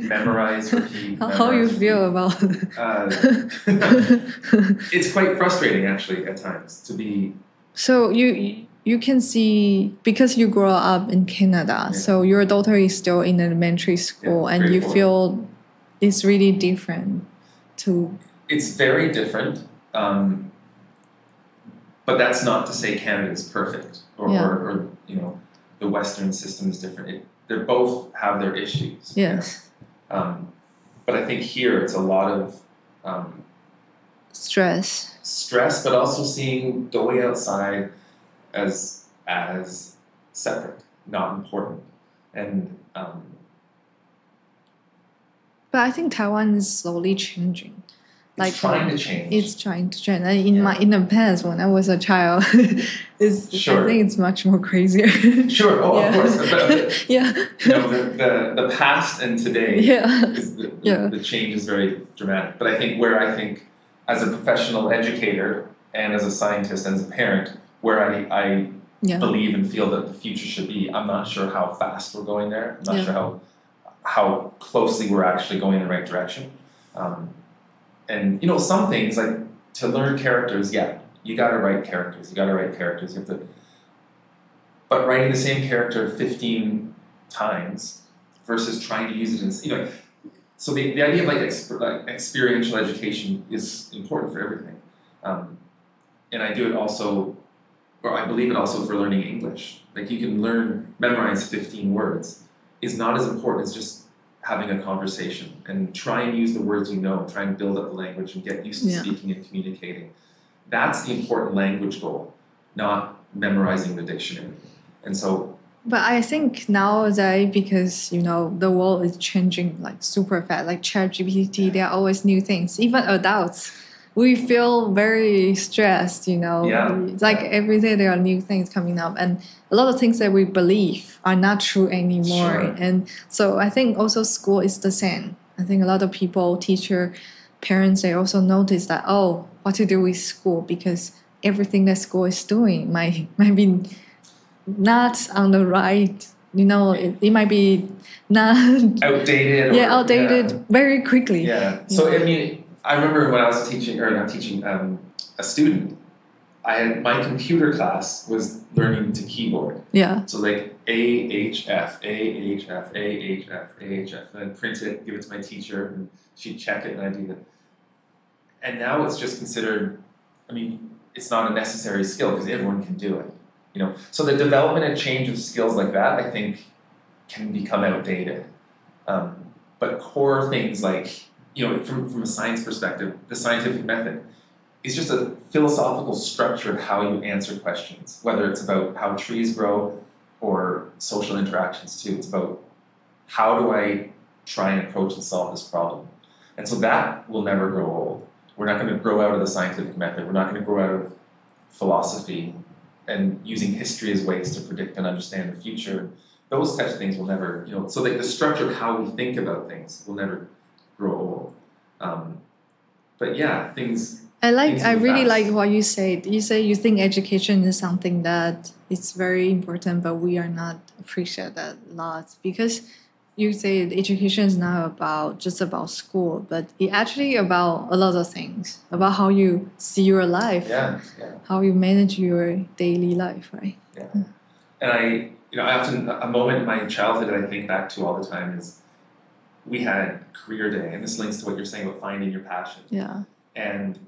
Memorize, repeat. How you feel about it's quite frustrating, actually, at times, to be... So you can see, because you grow up in Canada, so your daughter is still in elementary school, and you feel it's really different to... It's very different, but that's not to say Canada is perfect, or you know, the Western system is different. They both have their issues. Yes. But I think here it's a lot of stress, but also seeing going outside as separate, not important, and. But I think Taiwan is slowly changing. It's trying to change. It's trying to change. In the past, when I was a child, I think it's much more crazier. Sure. Oh, of course. But, yeah. You know, the past and today. Is the change is very dramatic. But I think as a professional educator and as a scientist and as a parent, where I believe and feel that the future should be, I'm not sure how fast we're going there. I'm not sure how closely we're actually going in the right direction. And you know, some things, like to learn characters, you gotta write characters. You have to, but writing the same character 15 times versus trying to use it in, you know, so the idea of like experiential education is important for everything. And I do it also, or I believe it also for learning English. Like you can memorize 15 words is not as important as just having a conversation, and try and use the words you know, try and build up the language and get used to speaking and communicating. That's the important language goal, not memorizing the dictionary. And so... But I think nowadays, because, you know, the world is changing like super fast, like ChatGPT, there are always new things. Even adults, we feel very stressed, you know. It's like every day there are new things coming up, and a lot of things that we believe are not true anymore. Sure. And so I think also school is the same. I think a lot of people, teacher, parents, they also notice that, what to do with school, because everything that school is doing might be not on the right, you know, it might be not... outdated. Outdated very quickly. So, I mean, I remember when I was teaching a student, my computer class was learning to keyboard. So like AHF, AHF, AHF, AHF, and I'd print it, give it to my teacher, and she'd check it, and I'd do that. And now it's just considered, I mean, it's not a necessary skill because everyone can do it. You know, so the development and change of skills like that, I think, can become outdated. But core things like, you know, from a science perspective, the scientific method is just a philosophical structure of how you answer questions, whether it's about how trees grow or social interactions too. It's about how do I try and approach and solve this problem. And so that will never grow old. We're not going to grow out of the scientific method. We're not going to grow out of philosophy and using history as ways to predict and understand the future. Those types of things will never, you know, so like the structure of how we think about things will never grow old. But yeah, things... I really like what you said. You say you think education is something that it's very important, but we are not appreciate that a lot, because you say education is not just about school, but it actually about a lot of things, about how you see your life, how you manage your daily life, right? And a moment in my childhood that I think back to all the time is we had career day, and this links to what you're saying about finding your passion. And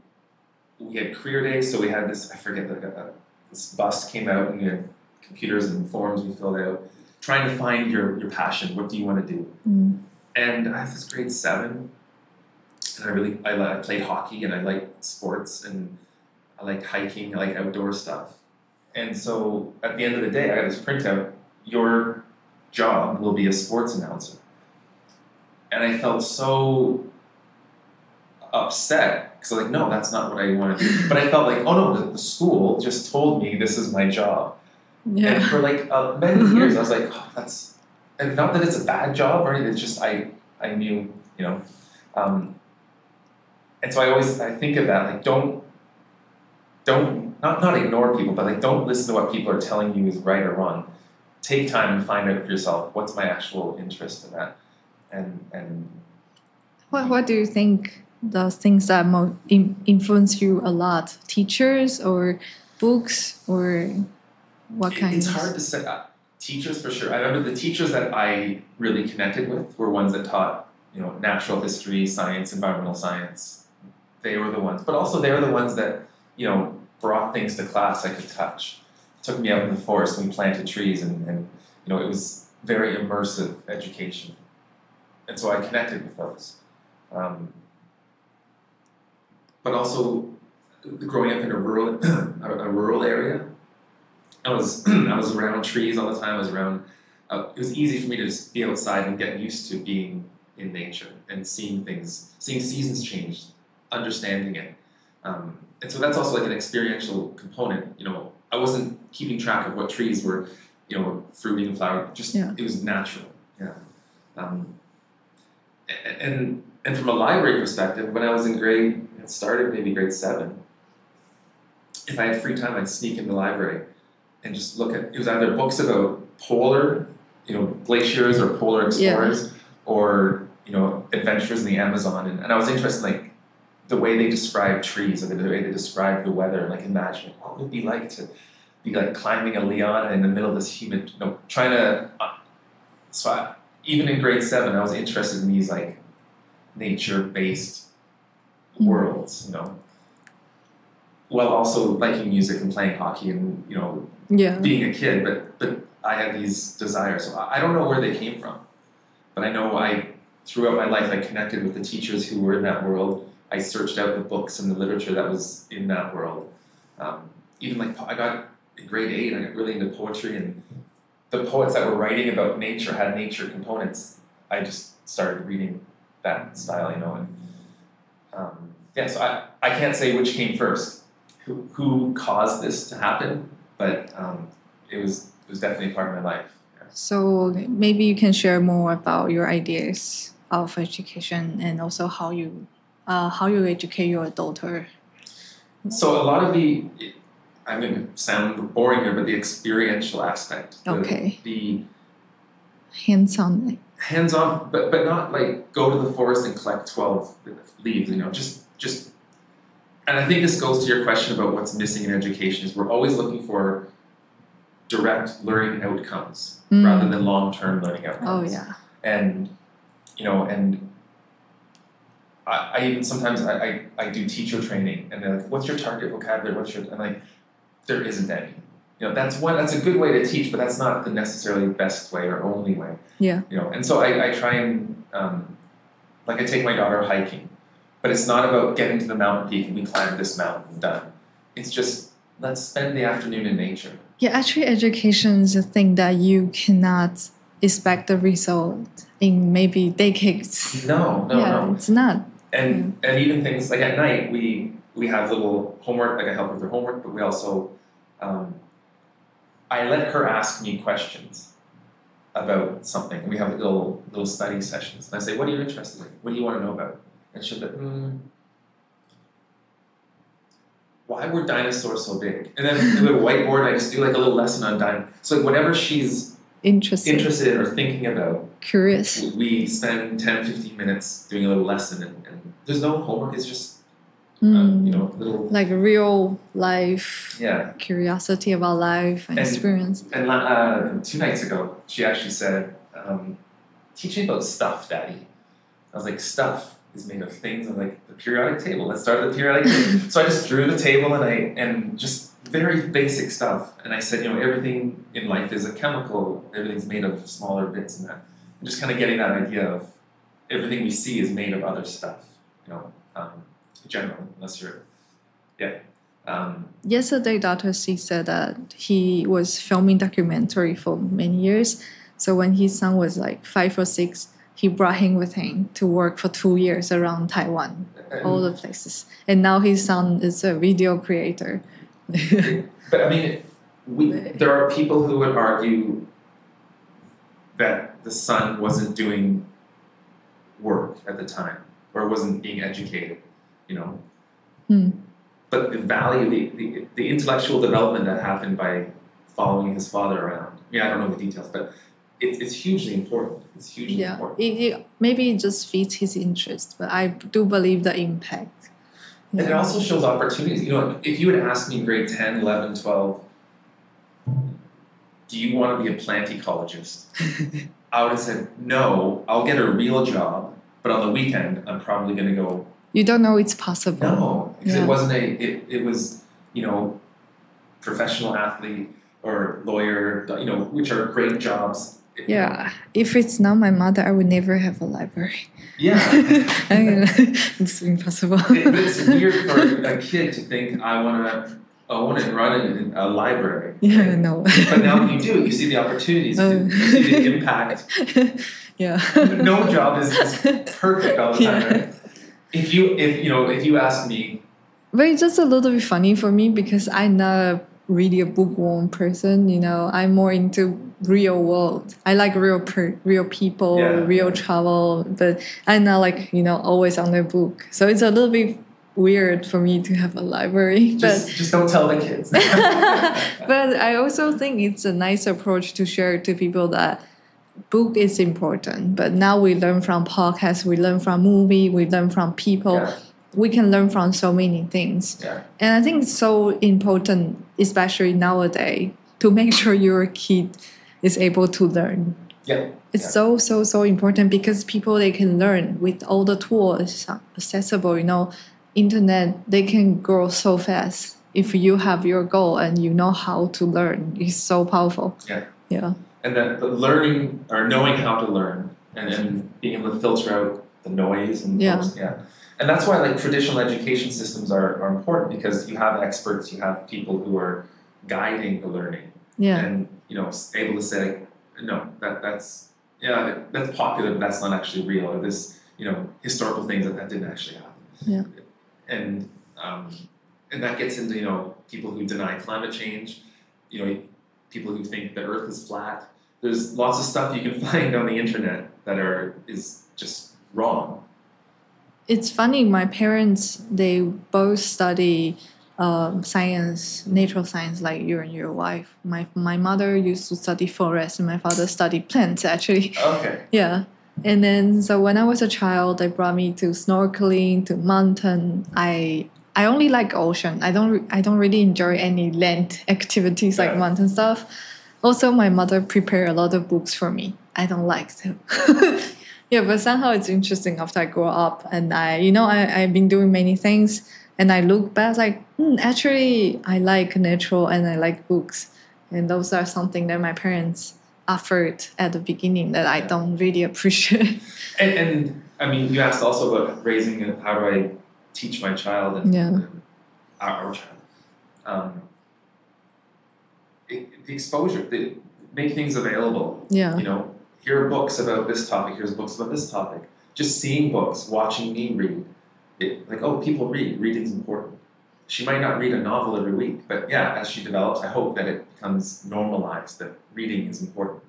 we had career day, so we had this, I forget, this bus came out, and we had computers and forms we filled out, trying to find your passion. What do you want to do? And I was grade 7, and I played hockey, and I liked sports, and I liked hiking, I liked outdoor stuff. And so at the end of the day, I got this printout, your job will be a sports announcer. And I felt so upset, because I was like, no, that's not what I want to do. But I felt like, oh no, the school just told me this is my job. And for like many years, I was like, that's, and not that it's a bad job or anything, it's just I knew, you know. and so I think of that, like don't not ignore people, but like don't listen to what people are telling you is right or wrong. Take time and find out for yourself what's my actual interest in that, and what do you think the things that influence you a lot? Teachers or books or what kind? It's hard to say. Teachers for sure. I remember the teachers that I really connected with were ones that taught natural history, science, environmental science. They were the ones, but also they were the ones that brought things to class I could touch. Took me out in the forest and we planted trees, and it was very immersive education, and so I connected with those. But also, growing up in a rural area, I was around trees all the time. I was around. It was easy for me to just be outside and get used to being in nature and seeing things, seeing seasons change, understanding it. And so that's also like an experiential component. I wasn't keeping track of what trees were, fruiting and flowering. It was natural. Yeah. And from a library perspective, when I was in it started maybe grade 7. If I had free time, I'd sneak in the library and just look at. It was either books about polar, glaciers or polar explorers, or adventures in the Amazon, and I was interested in like the way they describe trees, or the way they describe the weather, like imagining what would it be like to be like climbing a liana in the middle of this humid, trying to. Even in grade 7, I was interested in these like nature-based worlds, while also liking music and playing hockey and being a kid. But I had these desires. So I don't know where they came from, but I know throughout my life I connected with the teachers who were in that world. I searched out the books and the literature that was in that world. Even like I got in grade 8, I got really into poetry, and the poets that were writing about nature had nature components. I just started reading that style, and so I can't say which came first, who caused this to happen, but it was definitely part of my life. Yeah. So maybe you can share more about your ideas of education and also how you educate your daughter. So a lot of I'm going to sound boring here, but the experiential aspect. The hands-on, but not like go to the forest and collect 12 leaves, just, and I think this goes to your question about what's missing in education is we're always looking for direct learning outcomes rather than long-term learning outcomes. Oh, yeah. And, and I even sometimes I do teacher training, and they're like, what's your target vocabulary? I'm like, there isn't any. That's a good way to teach, but that's not the necessarily best way or only way. Yeah. And so I try and I take my daughter hiking, but it's not about getting to the mountain peak and we climb this mountain and done. It's just let's spend the afternoon in nature. Yeah, actually, education is a thing that you cannot expect the result in maybe decades. No, it's not. And even things like at night we have little homework, like I help with her homework, but we also I let her ask me questions about something. We have little study sessions. And I say, what are you interested in? What do you want to know about? And she'll be, why were dinosaurs so big? And then we have a whiteboard, and I just do like a little lesson on dinosaurs. So like whatever she's interested in or thinking about, curious, we spend 10, 15 minutes doing a little lesson, and there's no homework. It's just little like real life, curiosity about life and experience. And 2 nights ago, she actually said, "Teach me about stuff, Daddy." I was like, "Stuff is made of things." I'm like, "The periodic table. Let's start with the periodic table." So I just drew the table and just very basic stuff. And I said, everything in life is a chemical. Everything's made of smaller bits and that. And just kind of getting that idea of everything we see is made of other stuff. Generally, unless you're, Yesterday, Dr. C said that he was filming documentary for many years. So when his son was like 5 or 6, he brought him with him to work for 2 years around Taiwan, all the places. And now his son is a video creator. But I mean, there are people who would argue that the son wasn't doing work at the time or wasn't being educated. you know. Mm. But the value, the intellectual development that happened by following his father around. I mean, I don't know the details, but it's hugely important. It's hugely important. Maybe it just fits his interest, but I do believe the impact. And it also shows opportunities. You know, if you had asked me in grade 10, 11, 12, do you want to be a plant ecologist? I would have said, no, I'll get a real job, but on the weekend, I'm probably going to go. You don't know it's possible. No, because it wasn't it was, you know, professional athlete or lawyer, you know, which are great jobs. Yeah, if it's not my mother, I would never have a library. Yeah. It's impossible. But it's weird for a kid to think, I want to run in a library. Yeah, no. But now when you do it, you see the opportunities, you see the impact. Yeah. No job is perfect all the time, right? If you ask me. But it's just a little bit funny for me because I'm not really a bookworm person, you know. I'm more into real world. I like real people, real travel, but I'm not like, you know, always on the book. So it's a little bit weird for me to have a library. Just don't tell the kids. But I also think it's a nice approach to share to people that book is important. But now we learn from podcasts, we learn from movie, we learn from people. Yeah. We can learn from so many things. Yeah. And I think it's so important, especially nowadays, to make sure your kid is able to learn. Yeah. It's so important because people, they can learn with all the tools accessible, you know, internet, they can grow so fast. If you have your goal and you know how to learn, it's so powerful. Yeah. Yeah. And the learning or knowing how to learn and being able to filter out the noise and And that's why like traditional education systems are important because you have experts, you have people who are guiding the learning. Yeah. And you know, able to say, no, that's popular, but that's not actually real, or this, you know, historical things that didn't actually happen. Yeah. And that gets into, you know, people who deny climate change, you know, people who think the earth is flat. There's lots of stuff you can find on the internet that is just wrong. It's funny, my parents, they both study science, natural science, like you and your wife. My mother used to study forest and my father studied plants, actually. Okay. Yeah. And then, so when I was a child, they brought me to snorkeling, to mountain. I only like ocean. I don't really enjoy any land activities like mountain stuff. Also, my mother prepared a lot of books for me. I don't like them. Yeah, but somehow it's interesting after I grow up and I've been doing many things and I look back like, actually I like natural and I like books. And those are something that my parents offered at the beginning that I don't really appreciate. And I mean, you asked also about raising it. How do I teach my child and our child? The exposure, make things available. Yeah. You know, here are books about this topic. Here's books about this topic. Just seeing books, watching me read. People read. Reading's important. She might not read a novel every week, but yeah, as she develops, I hope that it becomes normalized that reading is important.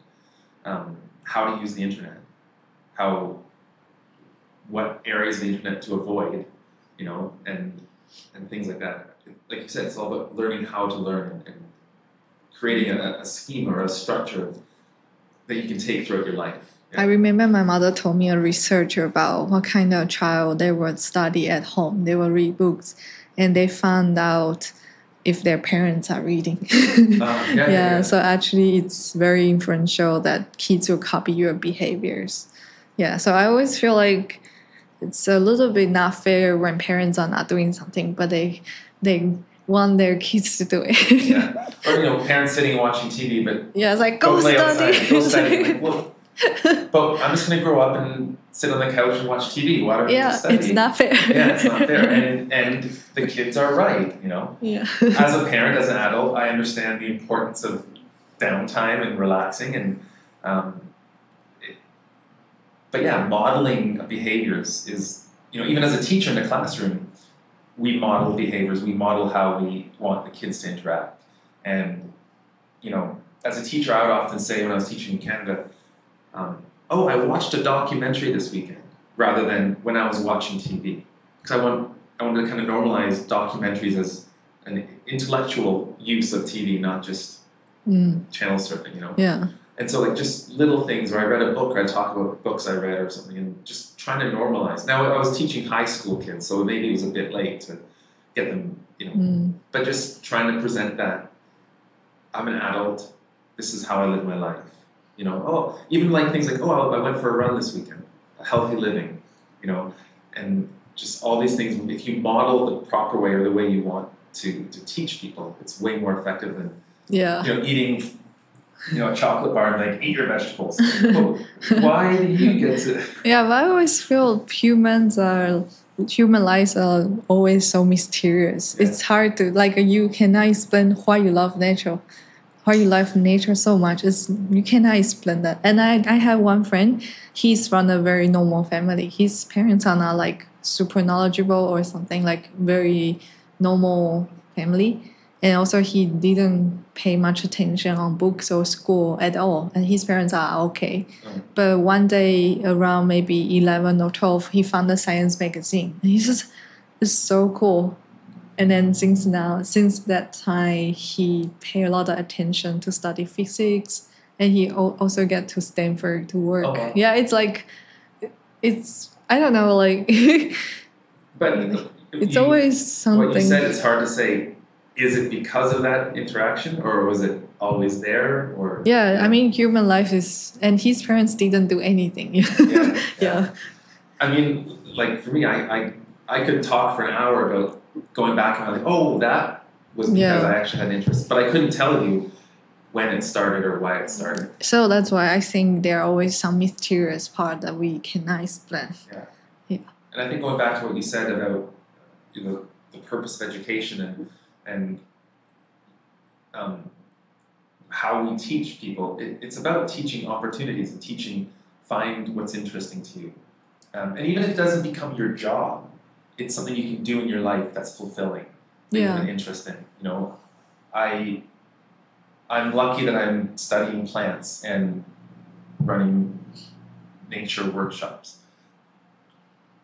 How to use the internet, what areas of the internet to avoid, you know, and things like that. Like you said, it's all about learning how to learn and creating a scheme or a structure that you can take throughout your life. Yeah. I remember my mother told me a research about what kind of child they would study at home. They would read books, and they found out if their parents are reading. So actually it's very influential that kids will copy your behaviors. Yeah, so I always feel like it's a little bit not fair when parents are not doing something, but they want their kids to do it. Yeah. Or, you know, parents sitting and watching TV, but it's like, go study. Outside, go study. Like, well, but I'm just going to grow up and sit on the couch and watch TV. Why don't you study? It's not fair. Yeah, it's not fair. And the kids are right, you know. Yeah. As a parent, as an adult, I understand the importance of downtime and relaxing and but yeah, modeling behaviors is, you know, even as a teacher in the classroom, we model behaviors, we model how we want the kids to interact. And, you know, as a teacher, I would often say when I was teaching in Canada, I watched a documentary this weekend, rather than when I was watching TV. Because I want I wanted to kind of normalize documentaries as an intellectual use of TV, not just channel surfing, you know? Yeah. And so like just little things where I read a book or I talk about books I read or something and just trying to normalize. Now I was teaching high school kids, so maybe it was a bit late to get them, you know, but just trying to present that I'm an adult, this is how I live my life. You know, oh, even like things like, oh, I went for a run this weekend, a healthy living, you know, and just all these things. If you model the proper way or the way you want to teach people, it's way more effective than you know, eating, you know, a chocolate bar and like eat your vegetables. Well, why do you get to? Yeah, but I always feel human lives are always so mysterious. Yeah. It's hard to like you cannot explain why you love nature. Why you love nature so much is you cannot explain that. And I have one friend, he's from a very normal family. His parents are not like super knowledgeable or something, like very normal family. And also he didn't pay much attention on books or school at all. And his parents are okay. But one day around maybe 11 or 12, he found a science magazine. And he says, it's so cool. And then since that time, he paid a lot of attention to study physics. And he also get to Stanford to work. Oh, wow. Yeah, it's like, I don't know, like... but it's always something... What you said, it's hard to say. Is it because of that interaction, or was it always there? Or I mean, human life is, and his parents didn't do anything. Yeah. I mean, like for me, I could talk for an hour about going back and I'm like, oh, that was because I actually had interest, but I couldn't tell you when it started or why it started. So that's why I think there are always some mysterious part that we cannot explain. Yeah. And I think going back to what you said about, you know, the purpose of education and how we teach people, it's about teaching opportunities and find what's interesting to you. And even if it doesn't become your job, it's something you can do in your life that's fulfilling, and interesting. You know, I'm lucky that I'm studying plants and running nature workshops.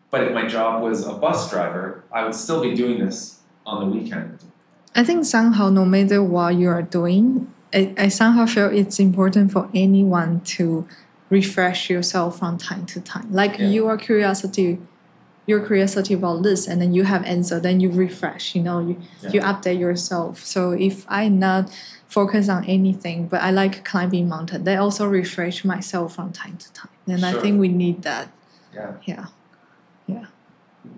But if my job was a bus driver, I would still be doing this on the weekend. I think somehow, no matter what you are doing, I somehow feel it's important for anyone to refresh yourself from time to time. Like your curiosity about this, and then you have answer, then you refresh. You know, you update yourself. So if I not focus on anything, but I like climbing mountain, that also refresh myself from time to time. And I think we need that. Yeah.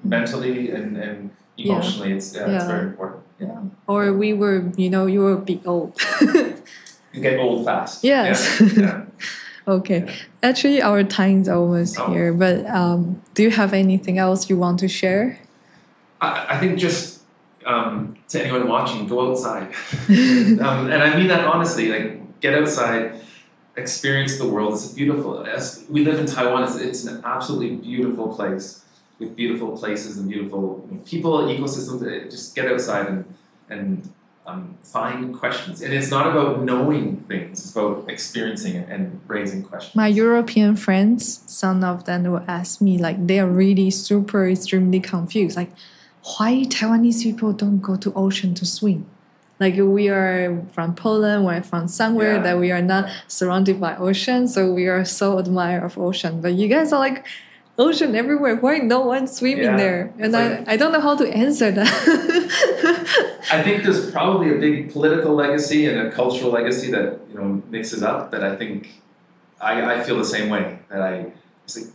Mentally and emotionally, it's very important. Yeah. Or you were a bit old. You get old fast. Yes. Yeah. Okay. Yeah. Actually, our time's almost here. But do you have anything else you want to share? I think just to anyone watching, go outside. And I mean that honestly. Like, get outside, experience the world. It's beautiful. As we live in Taiwan, it's an absolutely beautiful place with beautiful places and beautiful people, ecosystems. Just get outside and find questions. And it's not about knowing things, it's about experiencing it and raising questions. My European friends, some of them will ask me, like, they are really extremely confused. Like, why Taiwanese people don't go to ocean to swim? Like, we are from Poland, we're from somewhere that we are not surrounded by ocean, so we are so admire of ocean. But you guys are like, ocean everywhere, why no one swimming there? And I don't know how to answer that. I think there's probably a big political legacy and a cultural legacy that mixes up. That I think I feel the same way. That it's like,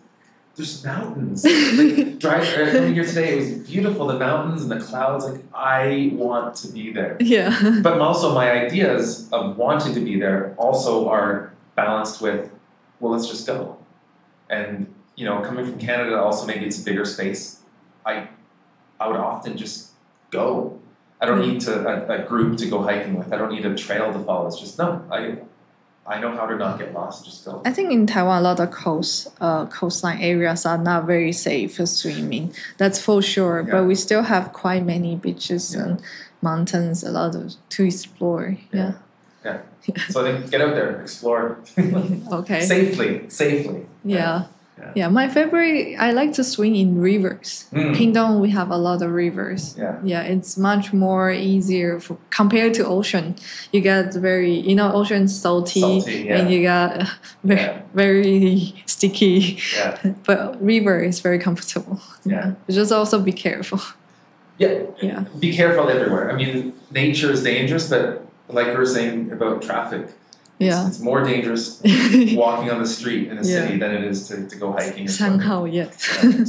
there's mountains. Like, coming here today, it was beautiful. The mountains and the clouds. Like, I want to be there. Yeah. But also my ideas of wanting to be there also are balanced with, well, let's just go. And coming from Canada, also maybe it's a bigger space. I would often just go. I don't need a group to go hiking with. I don't need a trail to follow. It's just, no, I know how to not get lost. Just go. I think in Taiwan, a lot of coastline areas are not very safe for swimming. That's for sure. Yeah. But we still have quite many beaches and mountains, a lot to explore. Yeah. So I think get out there, explore. Okay. Safely. Yeah. Yeah, my favorite, I like to swim in rivers. Pingdong, we have a lot of rivers. Yeah, it's much more easier compared to ocean. You get very, ocean's salty and you got very sticky. But river is very comfortable. Just also be careful. Yeah. Be careful everywhere. I mean, nature is dangerous, but like we were saying about traffic, it's more dangerous walking on the street in a city than it is to go hiking. Somehow, yes.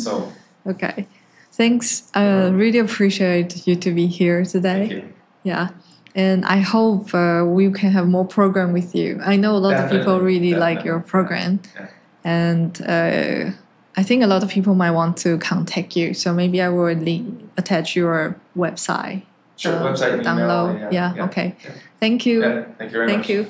So. Okay. Thanks. I really appreciate you to be here today. Thank you. Yeah. And I hope we can have more program with you. I know a lot of people really like your program. And I think a lot of people might want to contact you. So maybe I will attach your website. Sure, website, download. Email. Okay. Thank you. Thank you very much. Thank you.